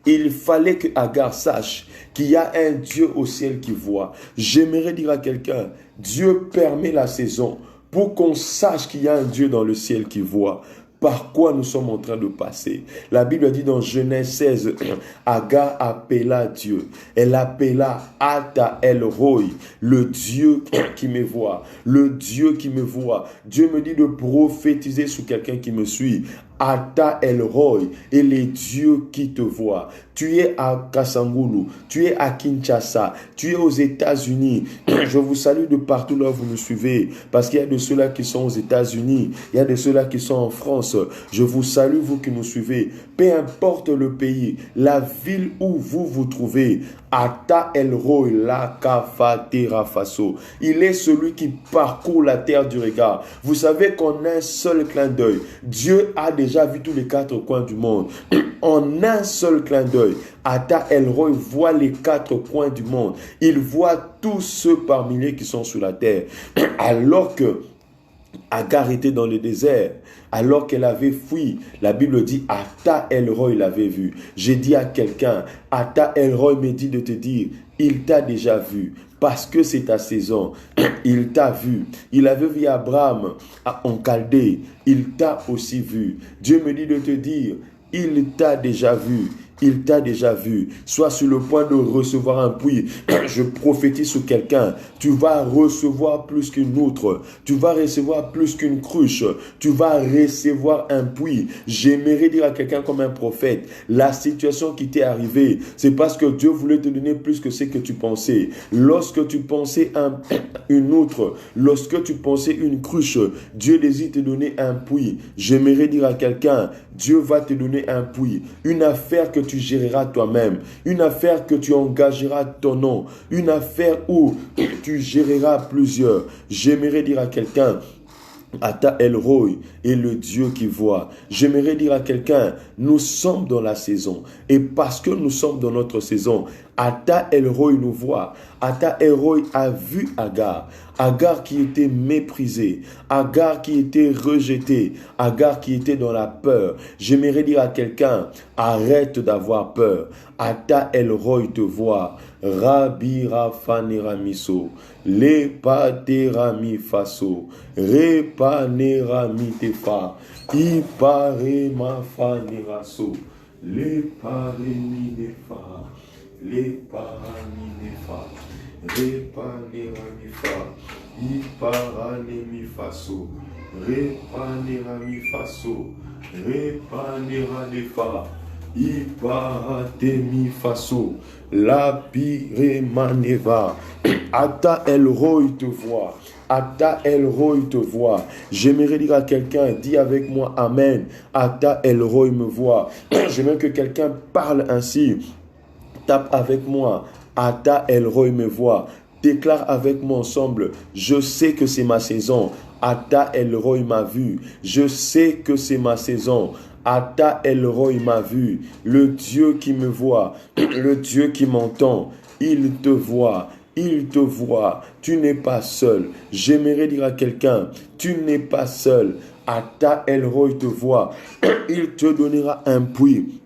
il fallait que Agar sache qu'il y a un Dieu au ciel qui voit. J'aimerais dire à quelqu'un, Dieu permet la saison pour qu'on sache qu'il y a un Dieu dans le ciel qui voit. Par quoi nous sommes en train de passer. La Bible dit dans Genèse 16, Agar appela Dieu. Elle appela Ata El Roi, le Dieu qui me voit. Le Dieu qui me voit. Dieu me dit de prophétiser sur quelqu'un qui me suit. Ata El Roi et les dieux qui te voient. Tu es à Kasangulu, tu es à Kinshasa, tu es aux États-Unis. Je vous salue de partout là où vous me suivez, parce qu'il y a de ceux-là qui sont aux États-Unis, il y a de ceux-là qui sont en France. Je vous salue, vous qui nous suivez. Peu importe le pays, la ville où vous vous trouvez, Ata El Roi, la Kafatera Faso. Il est celui qui parcourt la terre du regard. Vous savez qu'en un seul clin d'œil, Dieu a déjà vu tous les quatre coins du monde. En un seul clin d'œil, Ata El Roi voit les quatre coins du monde. Il voit tous ceux par milliers qui sont sur la terre. Alors que Agar était dans le désert, alors qu'elle avait fui, la Bible dit Ata El Roi l'avait vu. J'ai dit à quelqu'un, Ata El Roi me dit de te dire, il t'a déjà vu. Parce que c'est ta saison, il t'a vu. Il avait vu Abraham en Chaldée, il t'a aussi vu. Dieu me dit de te dire, il t'a déjà vu. Il t'a déjà vu. Sois sur le point de recevoir un puits. Je prophétise sur quelqu'un. Tu vas recevoir plus qu'une outre. Tu vas recevoir plus qu'une cruche. Tu vas recevoir un puits. J'aimerais dire à quelqu'un comme un prophète, la situation qui t'est arrivée, c'est parce que Dieu voulait te donner plus que ce que tu pensais. Lorsque tu pensais une outre, lorsque tu pensais une cruche, Dieu désire te donner un puits. J'aimerais dire à quelqu'un, Dieu va te donner un puits. Une affaire que tu géreras toi-même. Une affaire que tu engageras ton nom. Une affaire où tu géreras plusieurs. J'aimerais dire à quelqu'un, Ata El Roi est le Dieu qui voit. J'aimerais dire à quelqu'un, nous sommes dans la saison. Et parce que nous sommes dans notre saison, Ata El Roi nous voit. Ata El Roi a vu Agar. Agar qui était méprisée. Agar qui était rejetée. Agar qui était dans la peur. J'aimerais dire à quelqu'un, arrête d'avoir peur. Ata El Roi te voit. Rabbi Rafaneramiso. Lepaterami faso. Repanerami tefa. Iparema faneraso. Leparemi defa. Les paraninefa, les paneramifa, i paranemifaso, re paneramifaso, re paneralefa, i paratemifaso, la piremaneva. Ata El Roi te voit. Ata El Roi te voit. J'aimerais dire à quelqu'un, dis avec moi Amen. Ata El Roi me voit. J'aimerais que quelqu'un parle ainsi. Tape avec moi, Ata El Roi me voit. Déclare avec moi ensemble, je sais que c'est ma saison. Ata El Roi m'a vu. Je sais que c'est ma saison. Ata El Roi m'a vu. Le Dieu qui me voit, le Dieu qui m'entend, il te voit. Il te voit. Tu n'es pas seul. J'aimerais dire à quelqu'un, tu n'es pas seul. Ata El Roi te voit. Il te donnera un puits.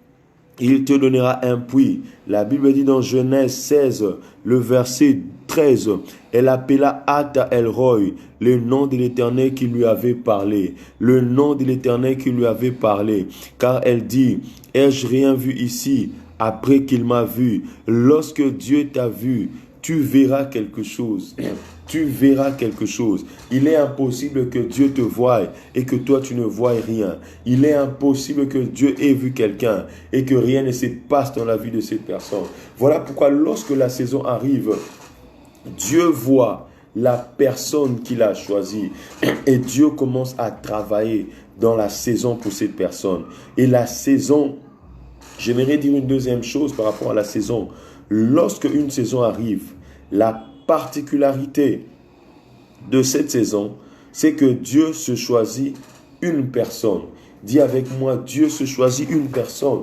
Il te donnera un puits. La Bible dit dans Genèse 16, le verset 13, elle appela Ata El-Roy, le nom de l'Éternel qui lui avait parlé. Le nom de l'Éternel qui lui avait parlé. Car elle dit, ai-je rien vu ici après qu'il m'a vu? Lorsque Dieu t'a vu, tu verras quelque chose. Tu verras quelque chose. Il est impossible que Dieu te voie et que toi tu ne voies rien. Il est impossible que Dieu ait vu quelqu'un et que rien ne se passe dans la vie de cette personne. Voilà pourquoi lorsque la saison arrive, Dieu voit la personne qu'il a choisie et Dieu commence à travailler dans la saison pour cette personne. Et la saison, j'aimerais dire une deuxième chose par rapport à la saison. Lorsque une saison arrive, la particularité de cette saison, c'est que Dieu se choisit une personne. Dis avec moi, Dieu se choisit une personne.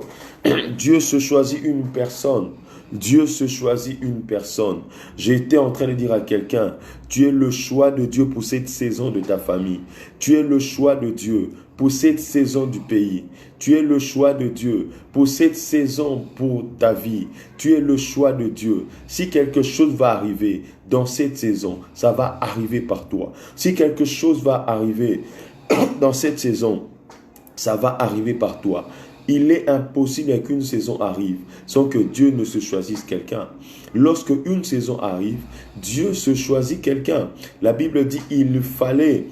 Dieu se choisit une personne. Dieu se choisit une personne. J'étais en train de dire à quelqu'un, tu es le choix de Dieu pour cette saison de ta famille. Tu es le choix de Dieu pour cette saison du pays. Tu es le choix de Dieu pour cette saison pour ta vie. Tu es le choix de Dieu. Si quelque chose va arriver dans cette saison, ça va arriver par toi. Si quelque chose va arriver dans cette saison, ça va arriver par toi. Il est impossible qu'une saison arrive sans que Dieu ne se choisisse quelqu'un. Lorsque une saison arrive, Dieu se choisit quelqu'un. La Bible dit qu'il fallait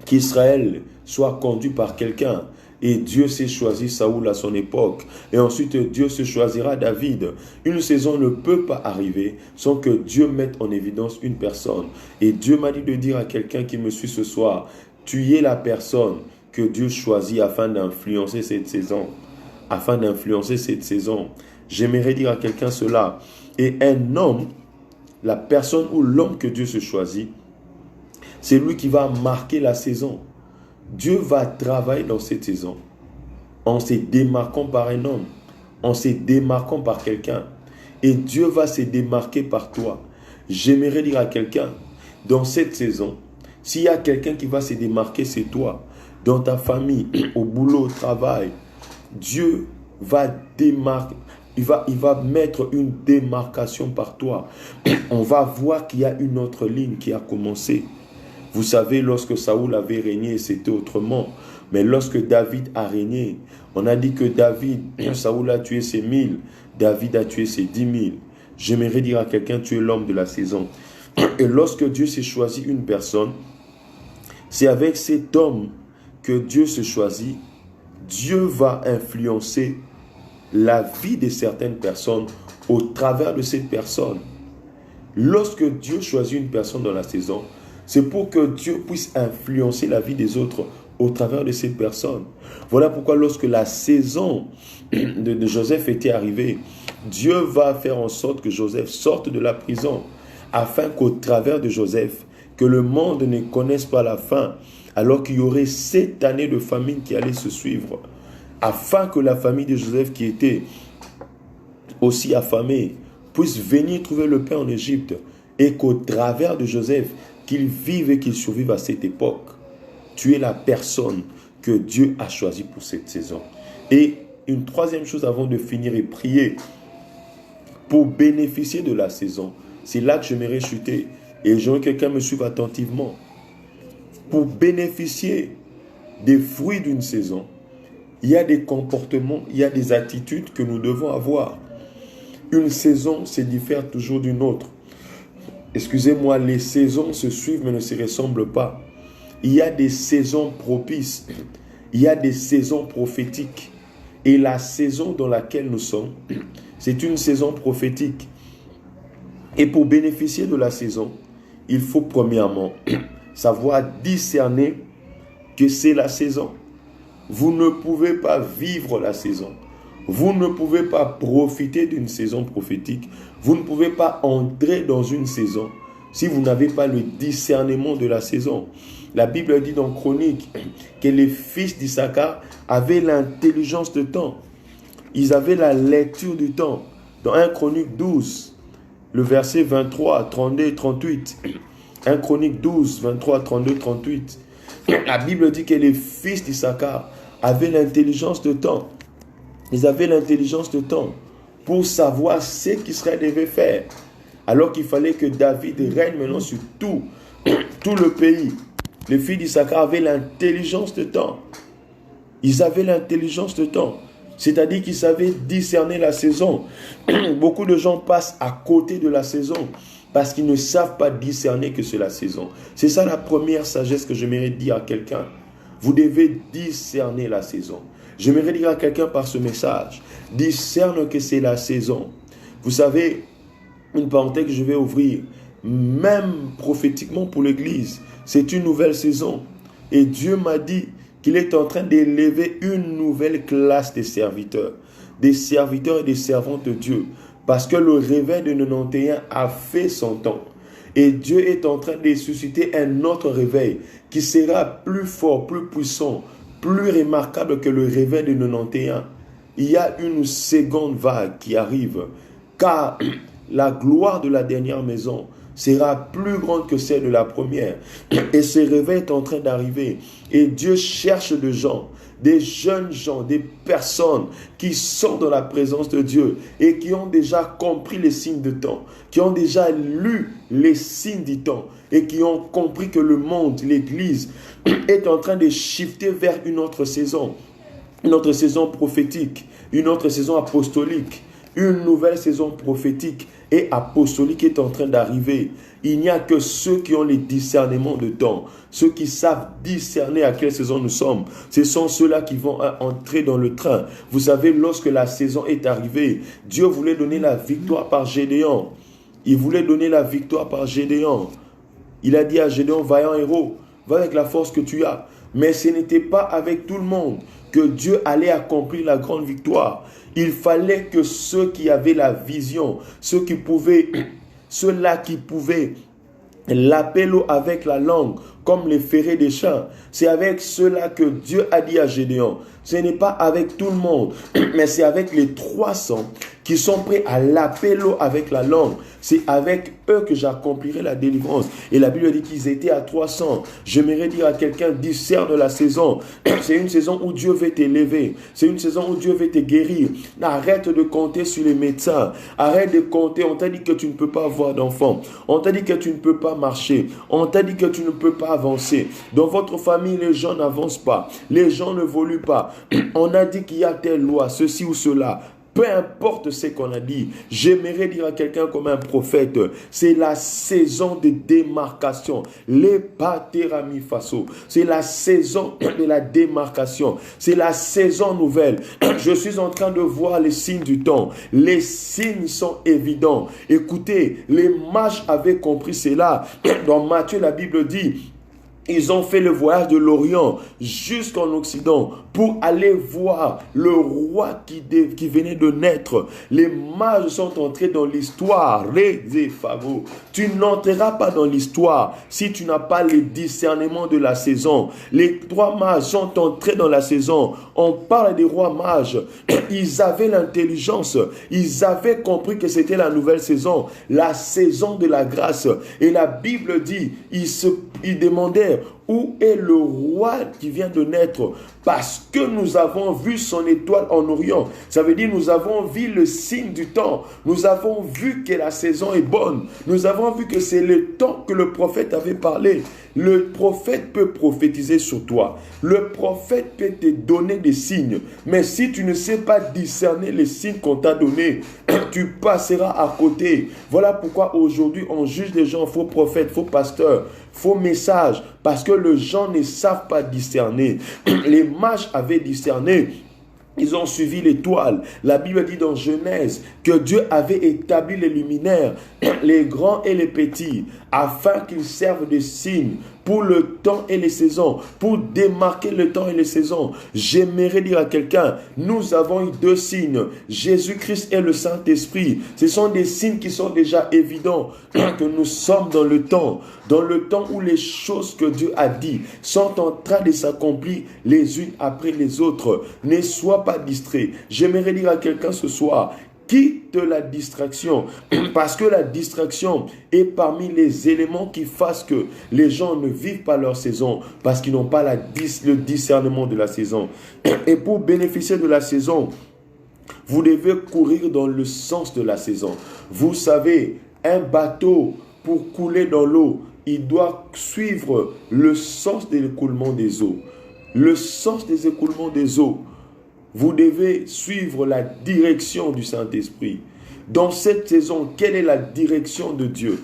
qu'Israël soit conduit par quelqu'un. Et Dieu s'est choisi Saoul à son époque. Et ensuite, Dieu se choisira David. Une saison ne peut pas arriver sans que Dieu mette en évidence une personne. Et Dieu m'a dit de dire à quelqu'un qui me suit ce soir, tu es la personne que Dieu choisit afin d'influencer cette saison. Afin d'influencer cette saison. J'aimerais dire à quelqu'un cela. Et un homme, la personne ou l'homme que Dieu se choisit, c'est lui qui va marquer la saison. Dieu va travailler dans cette saison en se démarquant par un homme, en se démarquant par quelqu'un. Et Dieu va se démarquer par toi. J'aimerais dire à quelqu'un, dans cette saison, s'il y a quelqu'un qui va se démarquer, c'est toi. Dans ta famille, au boulot, au travail, Dieu va démarquer. Il va mettre une démarcation par toi. On va voir qu'il y a une autre ligne qui a commencé. Vous savez, lorsque Saoul avait régné, c'était autrement. Mais lorsque David a régné, on a dit que Saoul a tué ses 1000, David a tué ses 10 000. J'aimerais dire à quelqu'un, tu es l'homme de la saison. Et lorsque Dieu s'est choisi une personne, c'est avec cet homme que Dieu se choisit. Dieu va influencer la vie de certaines personnes au travers de cette personne. Lorsque Dieu choisit une personne dans la saison, c'est pour que Dieu puisse influencer la vie des autres au travers de cette personne. Voilà pourquoi lorsque la saison de Joseph était arrivée, Dieu va faire en sorte que Joseph sorte de la prison afin qu'au travers de Joseph, que le monde ne connaisse pas la faim, alors qu'il y aurait 7 années de famine qui allaient se suivre, afin que la famille de Joseph qui était aussi affamée puisse venir trouver le pain en Égypte et qu'au travers de Joseph, qu'il vive et qu'il survive à cette époque. Tu es la personne que Dieu a choisie pour cette saison. Et une troisième chose avant de finir et prier, pour bénéficier de la saison, c'est là que j'aimerais chuter et j'aimerais que quelqu'un me suive attentivement. Pour bénéficier des fruits d'une saison, il y a des comportements, il y a des attitudes que nous devons avoir. Une saison se diffère toujours d'une autre. Excusez-moi, les saisons se suivent mais ne se ressemblent pas. Il y a des saisons propices, il y a des saisons prophétiques. Et la saison dans laquelle nous sommes, c'est une saison prophétique. Et pour bénéficier de la saison, il faut premièrement savoir discerner que c'est la saison. Vous ne pouvez pas vivre la saison. Vous ne pouvez pas profiter d'une saison prophétique. Vous ne pouvez pas entrer dans une saison si vous n'avez pas le discernement de la saison. La Bible dit dans Chronique que les fils d'Issachar avaient l'intelligence de temps. Ils avaient la lecture du temps. Dans 1 Chronique 12, le verset 23, 32 et 38. 1 Chronique 12, 23, 32, 38. La Bible dit que les fils d'Issachar avaient l'intelligence de temps. Ils avaient l'intelligence de temps pour savoir ce qu'Israël devait faire. alors qu'il fallait que David règne maintenant sur tout le pays. Les filles d'Issachar avaient l'intelligence de temps. Ils avaient l'intelligence de temps. C'est-à-dire qu'ils savaient discerner la saison. Beaucoup de gens passent à côté de la saison parce qu'ils ne savent pas discerner que c'est la saison. C'est ça la première sagesse que j'aimerais dire à quelqu'un. Vous devez discerner la saison. J'aimerais dire à quelqu'un par ce message, discerne que c'est la saison. Vous savez, une parenthèse que je vais ouvrir, même prophétiquement pour l'Église, c'est une nouvelle saison. Et Dieu m'a dit qu'il est en train d'élever une nouvelle classe de serviteurs et des servantes de Dieu. Parce que le réveil de 91 a fait son temps. Et Dieu est en train de susciter un autre réveil qui sera plus fort, plus puissant, plus remarquable que le réveil de 91. Il y a une seconde vague qui arrive, car la gloire de la dernière maison sera plus grande que celle de la première. Et ce réveil est en train d'arriver. Et Dieu cherche des gens, des jeunes gens, des personnes qui sont dans la présence de Dieu et qui ont déjà compris les signes de temps, qui ont déjà lu les signes du temps et qui ont compris que le monde, l'Église, est en train de shifter vers une autre saison prophétique, une autre saison apostolique, une nouvelle saison prophétique et apostolique est en train d'arriver. Il n'y a que ceux qui ont les discernements de temps, ceux qui savent discerner à quelle saison nous sommes. Ce sont ceux-là qui vont entrer dans le train. Vous savez, lorsque la saison est arrivée, Dieu voulait donner la victoire par Gédéon. Il voulait donner la victoire par Gédéon. Il a dit à Gédéon, vaillant héros, va avec la force que tu as. Mais ce n'était pas avec tout le monde que Dieu allait accomplir la grande victoire. Il fallait que ceux qui avaient la vision, ceux-là qui pouvaient l'appeler avec la langue, comme les ferrets des champs, c'est avec ceux-là que Dieu a dit à Gédéon. Ce n'est pas avec tout le monde, mais c'est avec les 300 qui sont prêts à l'appeler avec la langue. C'est avec eux que j'accomplirai la délivrance. Et la Bible dit qu'ils étaient à 300. J'aimerais dire à quelqu'un, discerne la saison. C'est une saison où Dieu veut t'élever. C'est une saison où Dieu veut te guérir. Arrête de compter sur les médecins. Arrête de compter. On t'a dit que tu ne peux pas avoir d'enfants. On t'a dit que tu ne peux pas marcher. On t'a dit que tu ne peux pas avancer. Dans votre famille, les gens n'avancent pas. Les gens n'évoluent pas. On a dit qu'il y a telle loi, ceci ou cela. Peu importe ce qu'on a dit, j'aimerais dire à quelqu'un comme un prophète, c'est la saison de démarcation. Les paterami faso. C'est la saison de la démarcation. C'est la saison nouvelle. Je suis en train de voir les signes du temps. Les signes sont évidents. Écoutez, les mages avaient compris cela. Dans Matthieu, la Bible dit, ils ont fait le voyage de l'Orient jusqu'en Occident pour aller voir le roi qui venait de naître. Les mages sont entrés dans l'histoire. Tu n'entreras pas dans l'histoire si tu n'as pas le discernement de la saison. Les 3 mages sont entrés dans la saison. On parle des rois mages. Ils avaient l'intelligence. Ils avaient compris que c'était la nouvelle saison, la saison de la grâce. Et la Bible dit, ils demandaient, où est le roi qui vient de naître? Parce que nous avons vu son étoile en Orient. Ça veut dire nous avons vu le signe du temps. Nous avons vu que la saison est bonne. Nous avons vu que c'est le temps que le prophète avait parlé. Le prophète peut prophétiser sur toi. Le prophète peut te donner des signes. Mais si tu ne sais pas discerner les signes qu'on t'a donnés, tu passeras à côté. Voilà pourquoi aujourd'hui on juge les gens faux prophètes, faux pasteurs, faux messages. Parce que les gens ne savent pas discerner. Les mages avaient discerné. Ils ont suivi l'étoile. La Bible dit dans Genèse que Dieu avait établi les luminaires, les grands et les petits, afin qu'ils servent de signes pour le temps et les saisons, pour démarquer le temps et les saisons. J'aimerais dire à quelqu'un, nous avons eu 2 signes, Jésus-Christ et le Saint-Esprit. Ce sont des signes qui sont déjà évidents, que nous sommes dans le temps où les choses que Dieu a dit sont en train de s'accomplir les unes après les autres. Ne sois pas distrait. J'aimerais dire à quelqu'un ce soir, quitte la distraction, parce que la distraction est parmi les éléments qui fassent que les gens ne vivent pas leur saison, parce qu'ils n'ont pas le discernement de la saison. Et pour bénéficier de la saison, vous devez courir dans le sens de la saison. Vous savez, Un bateau, pour couler dans l'eau, il doit suivre le sens de l'écoulement des eaux. Le sens des écoulements des eaux. Vous devez suivre la direction du Saint-Esprit. Dans cette saison, quelle est la direction de Dieu?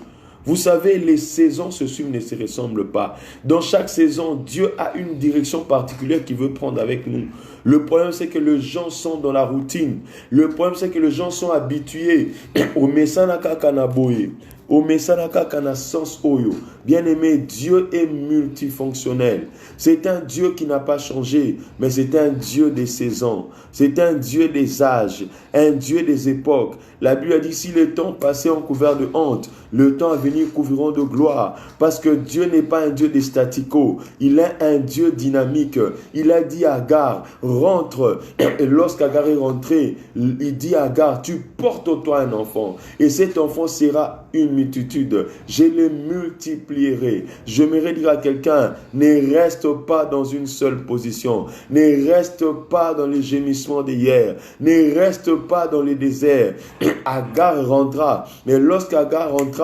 Vous savez, les saisons se suivent, ne se ressemblent pas. Dans chaque saison, Dieu a une direction particulière qu'il veut prendre avec nous. Le problème, c'est que les gens sont dans la routine. Le problème, c'est que les gens sont habitués au mesanaka kanaboye, au mesanaka kanasens oyo. Bien-aimé, Dieu est multifonctionnel. C'est un Dieu qui n'a pas changé, mais c'est un Dieu des saisons. C'est un Dieu des âges, un Dieu des époques. La Bible a dit, si le temps passé en couvert de honte, le temps à venir couvriront de gloire. Parce que Dieu n'est pas un Dieu des statico. Il est un Dieu dynamique. Il a dit à Agar, rentre. Et lorsqu'Agar est rentré, il dit à Agar, tu portes en toi un enfant. Et cet enfant sera une multitude. Je les multiplierai. J'aimerais dire à quelqu'un, ne reste pas dans une seule position. Ne reste pas dans les gémissements d'hier. Ne reste pas dans les déserts. Agar rentra. Mais lorsqu'Agar rentra,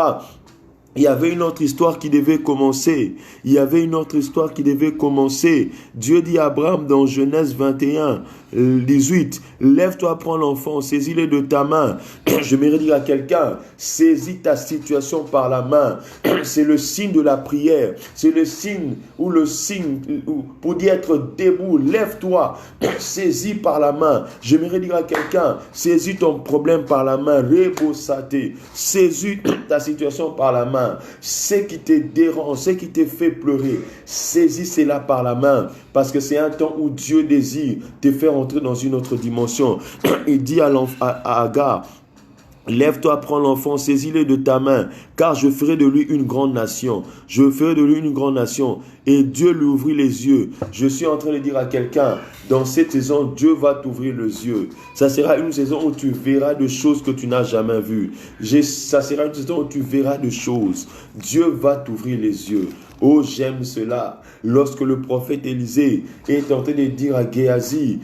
il y avait une autre histoire qui devait commencer. Il y avait une autre histoire qui devait commencer. Dieu dit à Abraham dans Genèse 21, 18, lève-toi, prends l'enfant, saisis-le de ta main. J'aimerais dire à quelqu'un, saisis ta situation par la main. C'est le signe de la prière. C'est le signe pour dire être debout. Lève-toi, saisis par la main. J'aimerais dire à quelqu'un, saisis ton problème par la main. Rebosate. Saisis ta situation par la main. Ce qui te dérange, ce qui te fait pleurer, saisis cela par la main. Parce que c'est un temps où Dieu désire te faire entrer dans une autre dimension. Il dit à Agar, lève-toi, prends l'enfant, saisis-le de ta main, car je ferai de lui une grande nation. Je ferai de lui une grande nation. Et Dieu lui ouvrit les yeux. Je suis en train de dire à quelqu'un, dans cette saison, Dieu va t'ouvrir les yeux. Ça sera une saison où tu verras des choses que tu n'as jamais vues. Ça sera une saison où tu verras des choses. Dieu va t'ouvrir les yeux. Oh, j'aime cela. Lorsque le prophète Élisée est en train de dire à Géasi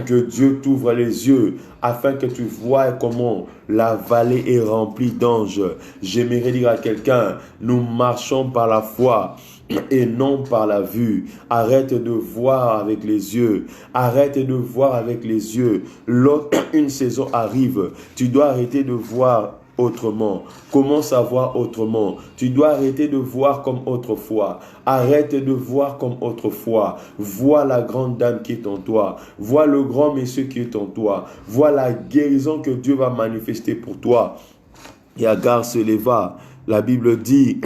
que Dieu t'ouvre les yeux afin que tu vois comment la vallée est remplie d'anges. J'aimerais dire à quelqu'un, nous marchons par la foi et non par la vue. Arrête de voir avec les yeux. Arrête de voir avec les yeux. Lorsqu'une saison arrive, tu dois arrêter de voir autrement. Commence à voir autrement. Tu dois arrêter de voir comme autrefois. Arrête de voir comme autrefois. Vois la grande dame qui est en toi. Vois le grand monsieur qui est en toi. Vois la guérison que Dieu va manifester pour toi. Et Agar se leva. La Bible dit,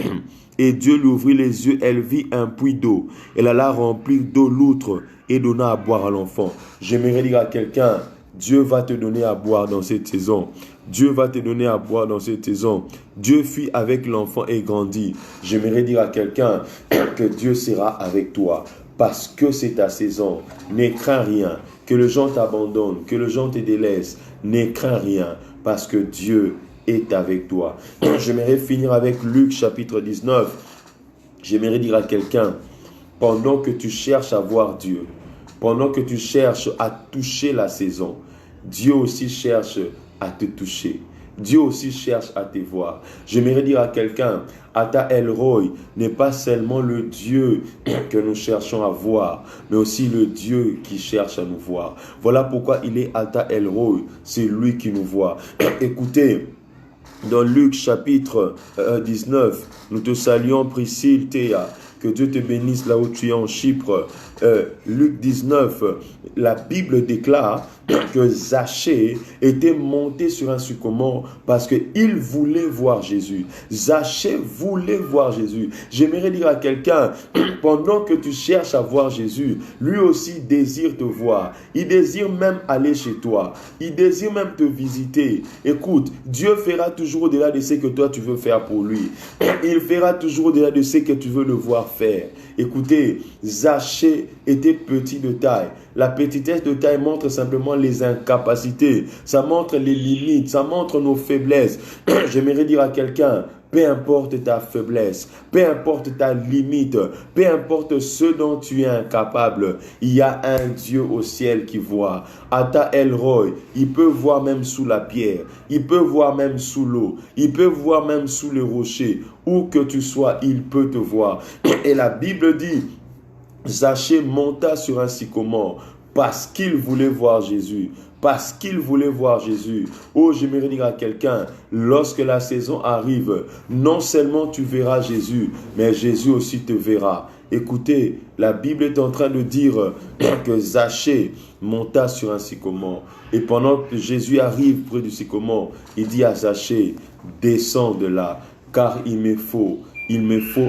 et Dieu lui ouvrit les yeux. Elle vit un puits d'eau. Elle alla remplir d'eau l'outre et donna à boire à l'enfant. J'aimerais dire à quelqu'un, Dieu va te donner à boire dans cette saison. Dieu va te donner à boire dans cette saison. Dieu fuit avec l'enfant et grandit. J'aimerais dire à quelqu'un que Dieu sera avec toi parce que c'est ta saison. Ne crains rien. Que les gens t'abandonnent, que les gens te délaissent. Ne crains rien parce que Dieu est avec toi. J'aimerais finir avec Luc chapitre 19. J'aimerais dire à quelqu'un, pendant que tu cherches à voir Dieu, pendant que tu cherches à toucher la saison, Dieu aussi cherche à te toucher. Dieu aussi cherche à te voir. J'aimerais dire à quelqu'un, Ata El Roi n'est pas seulement le Dieu que nous cherchons à voir, mais aussi le Dieu qui cherche à nous voir. Voilà pourquoi il est Ata El Roi, c'est lui qui nous voit. Écoutez, dans Luc chapitre 19, nous te saluons Priscille, Théa. Que Dieu te bénisse là où tu es en Chypre. Luc 19, la Bible déclare que Zachée était monté sur un sycomore parce qu'il voulait voir Jésus. Zachée voulait voir Jésus. J'aimerais dire à quelqu'un, pendant que tu cherches à voir Jésus, lui aussi désire te voir. Il désire même aller chez toi. Il désire même te visiter. Écoute, Dieu fera toujours au-delà de ce que toi tu veux faire pour lui. Il fera toujours au-delà de ce que tu veux le voir faire. Écoutez, Zachée était petit de taille. La petitesse de taille montre simplement les incapacités. Ça montre les limites. Ça montre nos faiblesses. J'aimerais dire à quelqu'un, peu importe ta faiblesse, peu importe ta limite, peu importe ce dont tu es incapable, il y a un Dieu au ciel qui voit. Ata El Roy, il peut voir même sous la pierre, il peut voir même sous l'eau, il peut voir même sous le rocher. Où que tu sois, il peut te voir. Et la Bible dit, Zachée monta sur un sycomore parce qu'il voulait voir Jésus. Parce qu'il voulait voir Jésus. Oh, j'aimerais dire à quelqu'un, lorsque la saison arrive, non seulement tu verras Jésus, mais Jésus aussi te verra. Écoutez, la Bible est en train de dire que Zachée monta sur un sycomore. Et pendant que Jésus arrive près du sycomore, il dit à Zachée, descends de là, car il me faut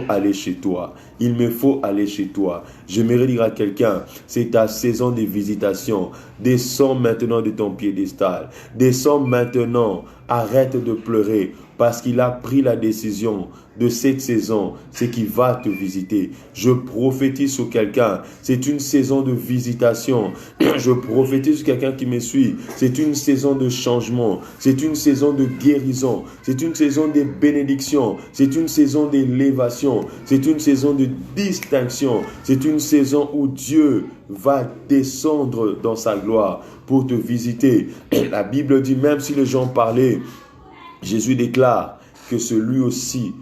aller chez toi. Il me faut aller chez toi. J'aimerais dire à quelqu'un, c'est ta saison de visitation. Descends maintenant de ton piédestal. Descends maintenant. Arrête de pleurer parce qu'il a pris la décision de cette saison. C'est qu'il va te visiter. Je prophétise sur quelqu'un. C'est une saison de visitation. Je prophétise sur quelqu'un qui me suit. C'est une saison de changement. C'est une saison de guérison. C'est une saison de bénédiction. C'est une saison d'élévation. C'est une saison de distinction. C'est une saison où Dieu va descendre dans sa gloire pour te visiter. La Bible dit, même si les gens parlaient, Jésus déclare que celui-ci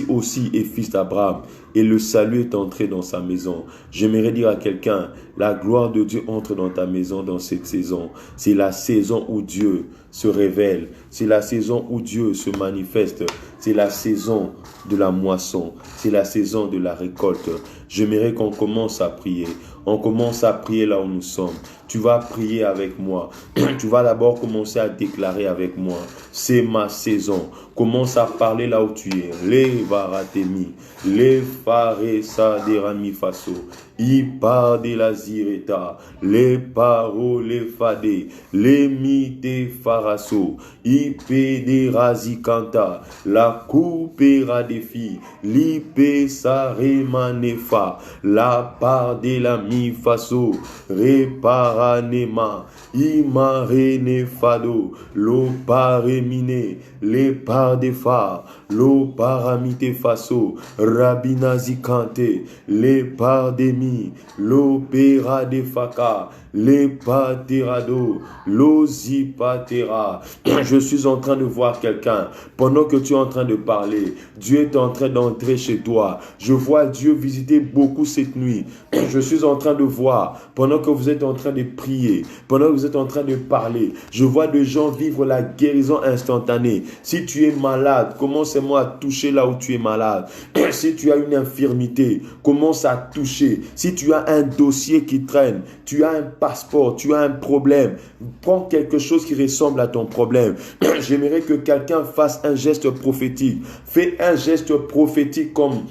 aussi est fils d'Abraham et le salut est entré dans sa maison. J'aimerais dire à quelqu'un, la gloire de Dieu entre dans ta maison dans cette saison. C'est la saison où Dieu se révèle. C'est la saison où Dieu se manifeste. C'est la saison de la moisson. C'est la saison de la récolte. J'aimerais qu'on commence à prier. On commence à prier là où nous sommes. Tu vas prier avec moi. Tu vas d'abord commencer à déclarer avec moi. C'est ma saison. Commence à parler là où tu es. Les varatemi, les faresa de rami faso, ipa de la zireta, les paro, les fade, les mite faraso, ipe de razikanta, la coupera des filles, l'ipe sa remanefa, la part de la mi faso, reparanema, imarene fado, lo paremine, les par des phares, lo paramite faso, rabinazikante, les par des mi, lo pera de faka, les paterado, lo zipatera. Je suis en train de voir quelqu'un. Pendant que tu es en train de parler, Dieu est en train d'entrer chez toi. Je vois Dieu visiter beaucoup cette nuit. Je suis en train de voir, pendant que vous êtes en train de prier, pendant que vous êtes en train de parler, je vois des gens vivre la guérison instantanée. Si tu es malade, commence-moi à toucher là où tu es malade. Si tu as une infirmité, commence à toucher. Si tu as un dossier qui traîne, tu as un passeport, tu as un problème, prends quelque chose qui ressemble à ton problème. J'aimerais que quelqu'un fasse un geste prophétique. Fais un geste prophétique comme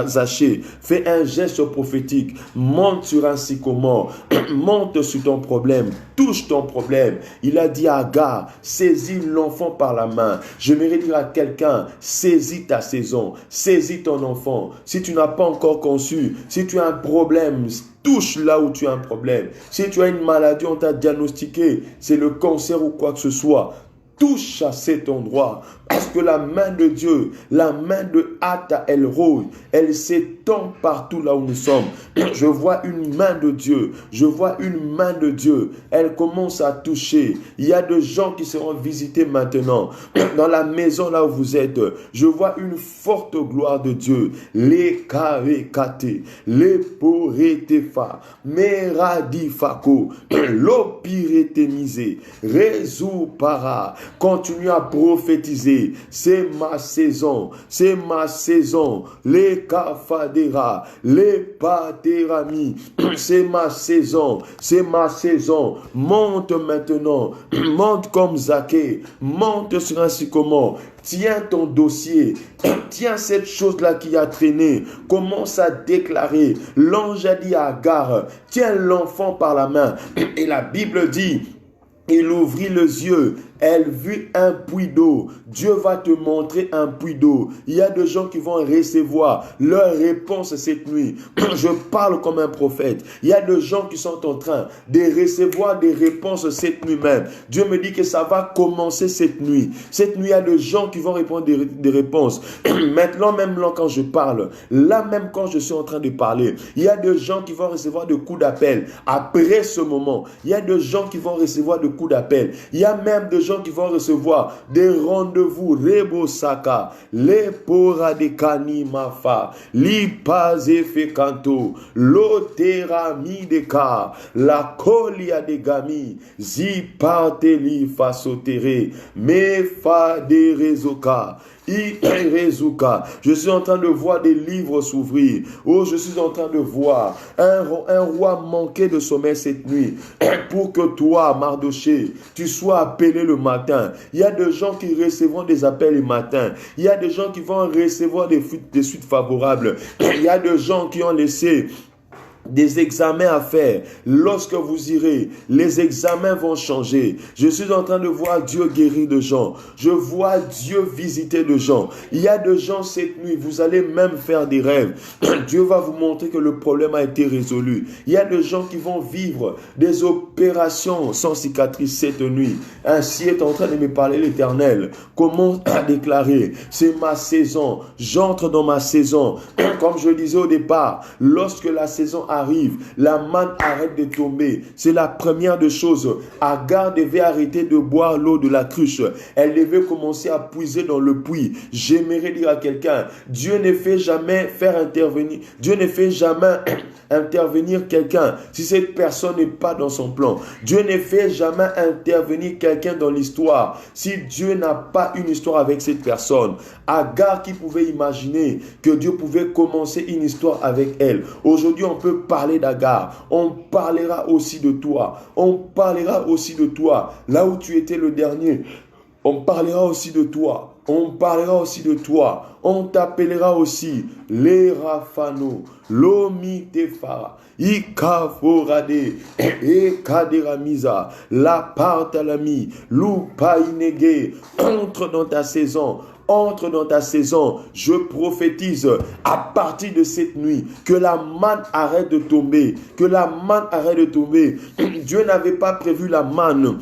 Zachée, fais un geste prophétique, monte sur un sycomore, monte sur ton problème, touche ton problème. Il a dit à Agar, saisis l'enfant par la main. J'aimerais dire à quelqu'un, saisis ta saison, saisis ton enfant. Si tu n'as pas encore conçu, si tu as un problème, touche là où tu as un problème. Si tu as une maladie, on t'a diagnostiqué, c'est le cancer ou quoi que ce soit, touche à cet endroit, parce que la main de Dieu, la main de Ata El Roy, elle s'étend partout là où nous sommes. Je vois une main de Dieu, je vois une main de Dieu, elle commence à toucher. Il y a des gens qui seront visités maintenant, dans la maison là où vous êtes. Je vois une forte gloire de Dieu. Les karekate, les poretefa, meradifako, l'opiretemisé, résout para. Continue à prophétiser. C'est ma saison. C'est ma saison. Les kafadera. Les paterami. C'est ma saison. C'est ma saison. Monte maintenant. Monte comme Zachée. Monte sur un sycomore. Tiens ton dossier. Tiens cette chose-là qui a traîné. Commence à déclarer. L'ange a dit à Agar, tiens l'enfant par la main. Et la Bible dit, il ouvrit les yeux elle vit un puits d'eau. Dieu va te montrer un puits d'eau. Il y a des gens qui vont recevoir leur réponse cette nuit. Je parle comme un prophète. Il y a des gens qui sont en train de recevoir des réponses cette nuit même. Dieu me dit que ça va commencer cette nuit. Cette nuit, il y a des gens qui vont répondre des réponses. Maintenant, même là, quand je parle, là même quand je suis en train de parler, il y a des gens qui vont recevoir des coups d'appel. Après ce moment, il y a des gens qui vont recevoir des coups d'appel. Il y a même des gens qui vont recevoir des rendez-vous. Rebo Saka, les pora de Kani Mafa, li Paze Fekanto, l'Otera Mideka, la Kolia de Gami, Zi Parteli Fasotere, Mefa de Rezoka. Je suis en train de voir des livres s'ouvrir. Oh, je suis en train de voir un roi manquer de sommeil cette nuit. Pour que toi, Mardoché, tu sois appelé le matin. Il y a des gens qui recevront des appels le matin. Il y a des gens qui vont recevoir des suites favorables. Il y a des gens qui ont laissé des examens à faire. Lorsque vous irez, les examens vont changer. Je suis en train de voir Dieu guérir de gens. Je vois Dieu visiter de gens. Il y a des gens cette nuit, vous allez même faire des rêves. Dieu va vous montrer que le problème a été résolu. Il y a des gens qui vont vivre des opérations sans cicatrice cette nuit. Ainsi est en train de me parler l'Éternel. Comment déclarer? C'est ma saison. J'entre dans ma saison. Comme je disais au départ, lorsque la saison arrive, la manne arrête de tomber. C'est la première des choses. Agar devait arrêter de boire l'eau de la cruche. Elle devait commencer à puiser dans le puits. J'aimerais dire à quelqu'un, Dieu ne fait jamais intervenir quelqu'un si cette personne n'est pas dans son plan. Dieu ne fait jamais intervenir quelqu'un dans l'histoire si Dieu n'a pas une histoire avec cette personne. Agar qui pouvait imaginer que Dieu pouvait commencer une histoire avec elle. Aujourd'hui, on peut parler d'Agar. On parlera aussi de toi. On parlera aussi de toi. Là où tu étais le dernier, on parlera aussi de toi. On parlera aussi de toi. On t'appellera aussi les Rafano, l'Omi Tefara, Ikaforade, Ekaderamiza, la Partalami, Lupainege. Entre dans ta saison. Entre dans ta saison. Je prophétise à partir de cette nuit que la manne arrête de tomber. Que la manne arrête de tomber. Dieu n'avait pas prévu la manne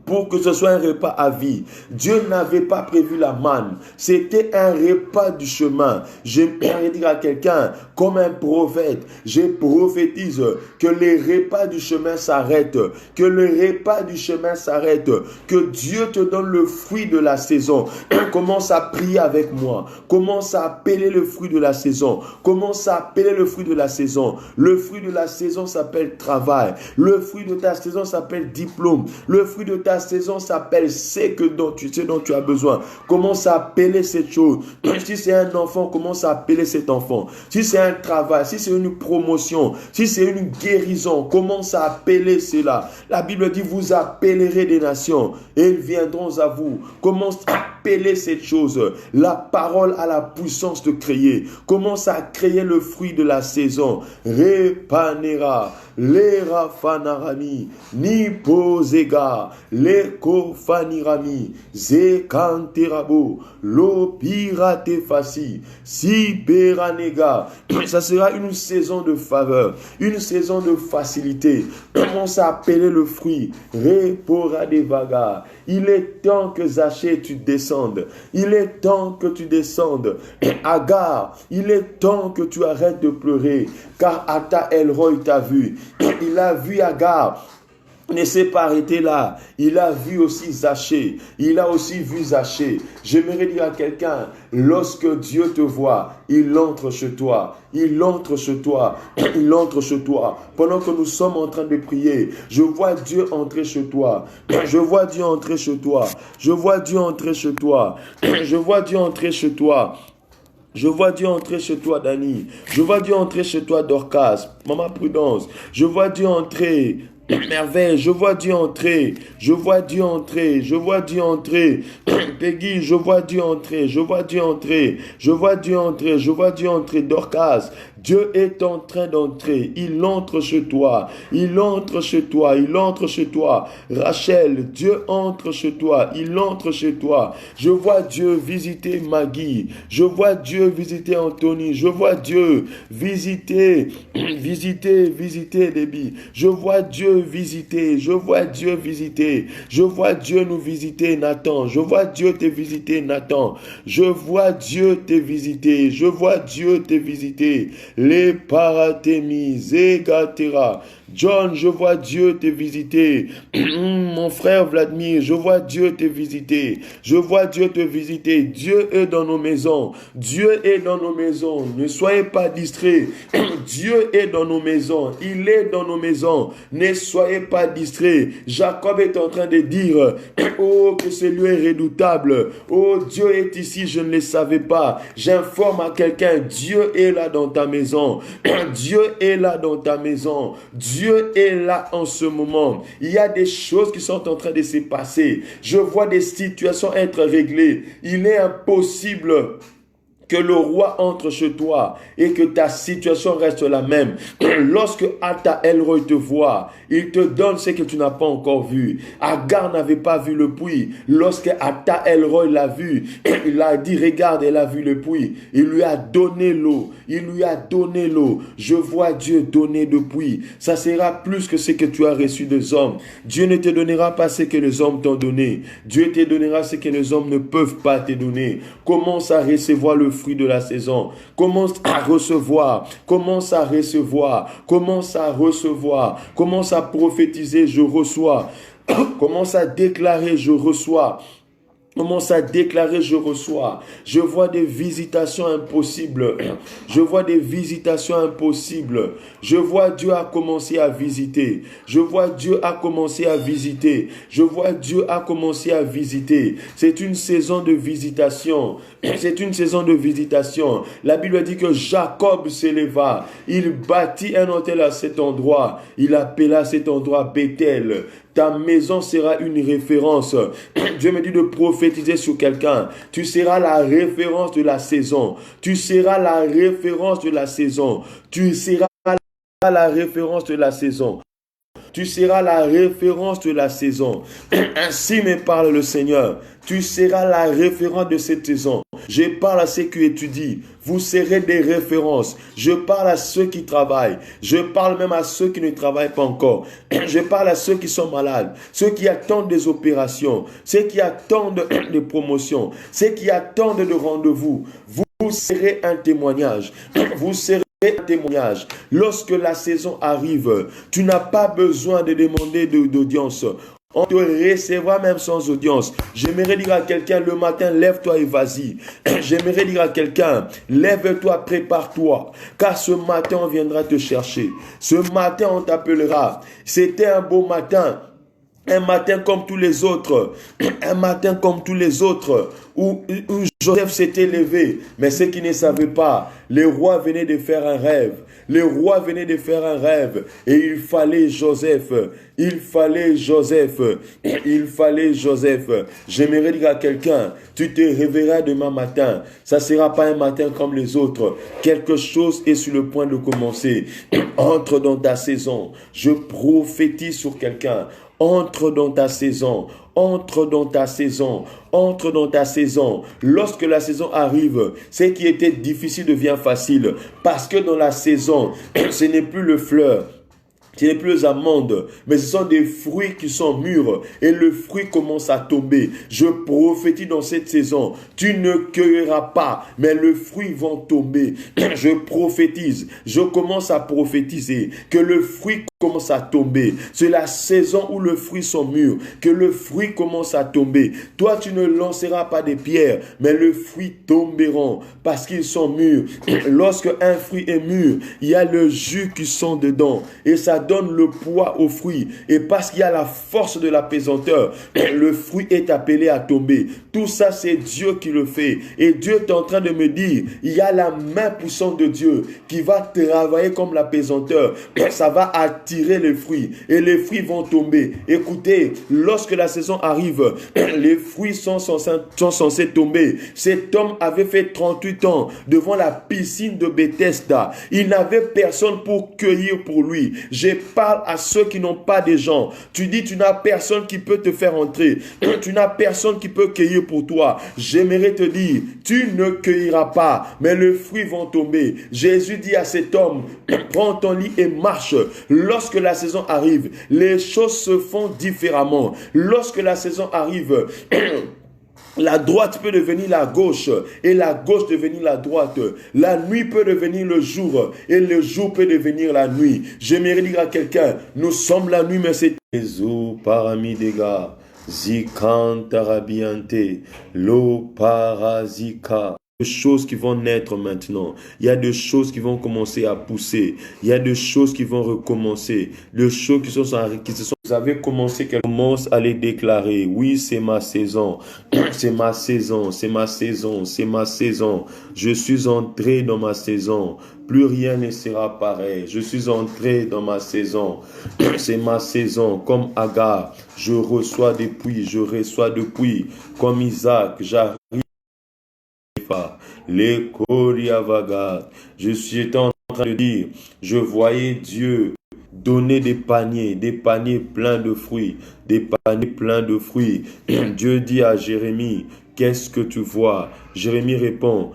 pour que ce soit un repas à vie. Dieu n'avait pas prévu la manne. C'était un repas du chemin. J'aimerais dire à quelqu'un, comme un prophète, je prophétise que les repas du chemin s'arrêtent. Que le repas du chemin s'arrête. Que Dieu te donne le fruit de la saison. Commence à prier avec moi. Commence à appeler le fruit de la saison. Commence à appeler le fruit de la saison. Le fruit de la saison s'appelle travail. Le fruit de ta saison s'appelle diplôme. Le fruit de ta saison s'appelle ce dont tu as besoin. Commence à appeler cette chose. Si c'est un enfant, commence à appeler cet enfant. Si c'est un travail, si c'est une promotion, si c'est une guérison, commence à appeler cela. La Bible dit, vous appellerez des nations et ils viendront à vous. Commence à appeler cette chose. La parole a la puissance de créer. Commence à créer le fruit de la saison. Repanera, lera fanarami, nipozega, leko fanirami, zekanterabo, lo pirate fasi, si peranega. Ça sera une saison de faveur, une saison de facilité. Commence à appeler le fruit. Repora de vaga. Il est temps que Zaché tu descendes. Il est temps que tu descendes. Agar, il est temps que tu arrêtes de pleurer. Car Ata Elroy t'a vu. Il a vu Agar. Il ne s'est pas arrêté là. Il a vu aussi Zaché. Il a aussi vu Zaché. J'aimerais dire à quelqu'un, lorsque Dieu te voit, il entre chez toi. Il entre chez toi. Il entre chez toi. Pendant que nous sommes en train de prier, je vois Dieu entrer chez toi. Je vois Dieu entrer chez toi. Je vois Dieu entrer chez toi. Je vois Dieu entrer chez toi. Je vois Dieu entrer chez toi, Dani. Je vois Dieu entrer chez toi, Dorcas. Maman Prudence. Je vois Dieu entrer. Merveille, je vois Dieu entrer. Je vois Dieu entrer. Je vois Dieu entrer. Peggy, je vois Dieu entrer. Je vois Dieu entrer. Je vois Dieu entrer. Je vois Dieu entrer. Dorcas, Dieu est en train d'entrer. Il entre chez toi. Il entre chez toi. Il entre chez toi. Rachel, Dieu entre chez toi. Il entre chez toi. Je vois Dieu visiter Maggie. Je vois Dieu visiter Anthony. Je vois Dieu visiter Déby. Je vois Dieu visiter. Je vois Dieu visiter. Je vois Dieu nous visiter, Nathan. Je vois Dieu te visiter, Nathan. Je vois Dieu te visiter. Je vois Dieu te visiter. Les paratémies, Zégatera. John, je vois Dieu te visiter. Mon frère Vladimir, je vois Dieu te visiter. Je vois Dieu te visiter. Dieu est dans nos maisons. Dieu est dans nos maisons. Ne soyez pas distraits. Dieu est dans nos maisons. Il est dans nos maisons. Ne soyez pas distraits. Jacob est en train de dire, oh, que ce lieu est redoutable. Oh, Dieu est ici, je ne le savais pas. J'informe à quelqu'un, Dieu est là dans ta maison. Dieu est là dans ta maison. Dieu est là en ce moment. Il y a des choses qui sont en train de se passer. Je vois des situations être réglées. Il est impossible que le roi entre chez toi et que ta situation reste la même. Lorsque Atta Elroy te voit, il te donne ce que tu n'as pas encore vu. Agar n'avait pas vu le puits. Lorsque Atta Elroy l'a vu, il a dit, regarde, elle a vu le puits. Il lui a donné l'eau. Il lui a donné l'eau. Je vois Dieu donner de puits. Ça sera plus que ce que tu as reçu des hommes. Dieu ne te donnera pas ce que les hommes t'ont donné. Dieu te donnera ce que les hommes ne peuvent pas te donner. Commence à recevoir le fruit de la saison. Commence à recevoir. Commence à recevoir. Commence à recevoir. Commence à prophétiser, je reçois. Commence à déclarer, je reçois. Commence à déclarer, je reçois. Je vois des visitations impossibles. Je vois des visitations impossibles. Je vois Dieu a commencé à visiter. Je vois Dieu a commencé à visiter. Je vois Dieu a commencé à visiter. C'est une saison de visitation. C'est une saison de visitation. La Bible dit que Jacob s'éleva. Il bâtit un hôtel à cet endroit. Il appela cet endroit Bethel. Ta maison sera une référence. Dieu me dit de prophétiser sur quelqu'un. Tu seras la référence de la saison. Tu seras la référence de la saison. Tu seras la référence de la saison. Tu seras la référence de la saison. Ainsi me parle le Seigneur. Tu seras la référence de cette saison. Je parle à ceux qui étudient. Vous serez des références. Je parle à ceux qui travaillent. Je parle même à ceux qui ne travaillent pas encore. Je parle à ceux qui sont malades. Ceux qui attendent des opérations. Ceux qui attendent des promotions. Ceux qui attendent de rendez-vous. Vous serez un témoignage. Vous serez un témoignage. Lorsque la saison arrive, tu n'as pas besoin de demander d'audience. On te recevra même sans audience. J'aimerais dire à quelqu'un le matin, lève-toi et vas-y. J'aimerais dire à quelqu'un, lève-toi, prépare-toi. Car ce matin, on viendra te chercher. Ce matin, on t'appellera. C'était un beau matin. Un matin comme tous les autres. Un matin comme tous les autres. Où Joseph s'était levé. Mais ceux qui ne savaient pas, le roi venait de faire un rêve. Le roi venait de faire un rêve. Et il fallait Joseph. Il fallait Joseph. Il fallait Joseph. J'aimerais dire à quelqu'un, tu te réveilleras demain matin. Ça ne sera pas un matin comme les autres. Quelque chose est sur le point de commencer. Entre dans ta saison. Je prophétise sur quelqu'un. Entre dans ta saison, entre dans ta saison, entre dans ta saison. Lorsque la saison arrive, ce qui était difficile devient facile. Parce que dans la saison, ce n'est plus le fleur. Ce n'est plus les amandes, mais ce sont des fruits qui sont mûrs et le fruit commence à tomber. Je prophétise dans cette saison, tu ne cueilleras pas, mais le fruit va tomber. Je prophétise, je commence à prophétiser que le fruit commence à tomber. C'est la saison où les fruits sont mûrs, que le fruit commence à tomber. Toi, tu ne lanceras pas des pierres, mais les fruits tomberont parce qu'ils sont mûrs. Lorsque un fruit est mûr, il y a le jus qui sont dedans et ça donne le poids au fruit. Et parce qu'il y a la force de la pesanteur, le fruit est appelé à tomber. Tout ça, c'est Dieu qui le fait. Et Dieu est en train de me dire, il y a la main puissante de Dieu qui va travailler comme la pesanteur. Ça va attirer tirer les fruits et les fruits vont tomber. Écoutez, lorsque la saison arrive, les fruits sont censés tomber. Cet homme avait fait 38 ans devant la piscine de Bethesda. Il n'avait personne pour cueillir pour lui. Je parle à ceux qui n'ont pas de gens. Tu dis, tu n'as personne qui peut te faire entrer. Tu n'as personne qui peut cueillir pour toi. J'aimerais te dire, tu ne cueilleras pas, mais les fruits vont tomber. Jésus dit à cet homme, prends ton lit et marche. Lorsque la saison arrive, les choses se font différemment. Lorsque la saison arrive, la droite peut devenir la gauche et la gauche devenir la droite. La nuit peut devenir le jour et le jour peut devenir la nuit. J'aimerais dire à quelqu'un, nous sommes la nuit, mais c'est Jésus paramidega, zikantarabiante, lo parazika. Des choses qui vont naître maintenant. Il y a des choses qui vont commencer à pousser. Il y a des choses qui vont recommencer. Les choses qui se sont... Vous avez commencé, qu'elle commence à les déclarer. Oui, c'est ma saison. C'est ma saison. C'est ma saison. C'est ma saison. Je suis entré dans ma saison. Plus rien ne sera pareil. Je suis entré dans ma saison. C'est ma saison. Comme Agar, je reçois depuis. Je reçois depuis. Comme Isaac, j'arrive. Les Koriavaga. Je suis en train de dire, je voyais Dieu donner des paniers pleins de fruits, des paniers pleins de fruits. Dieu dit à Jérémie, qu'est-ce que tu vois? Jérémie répond,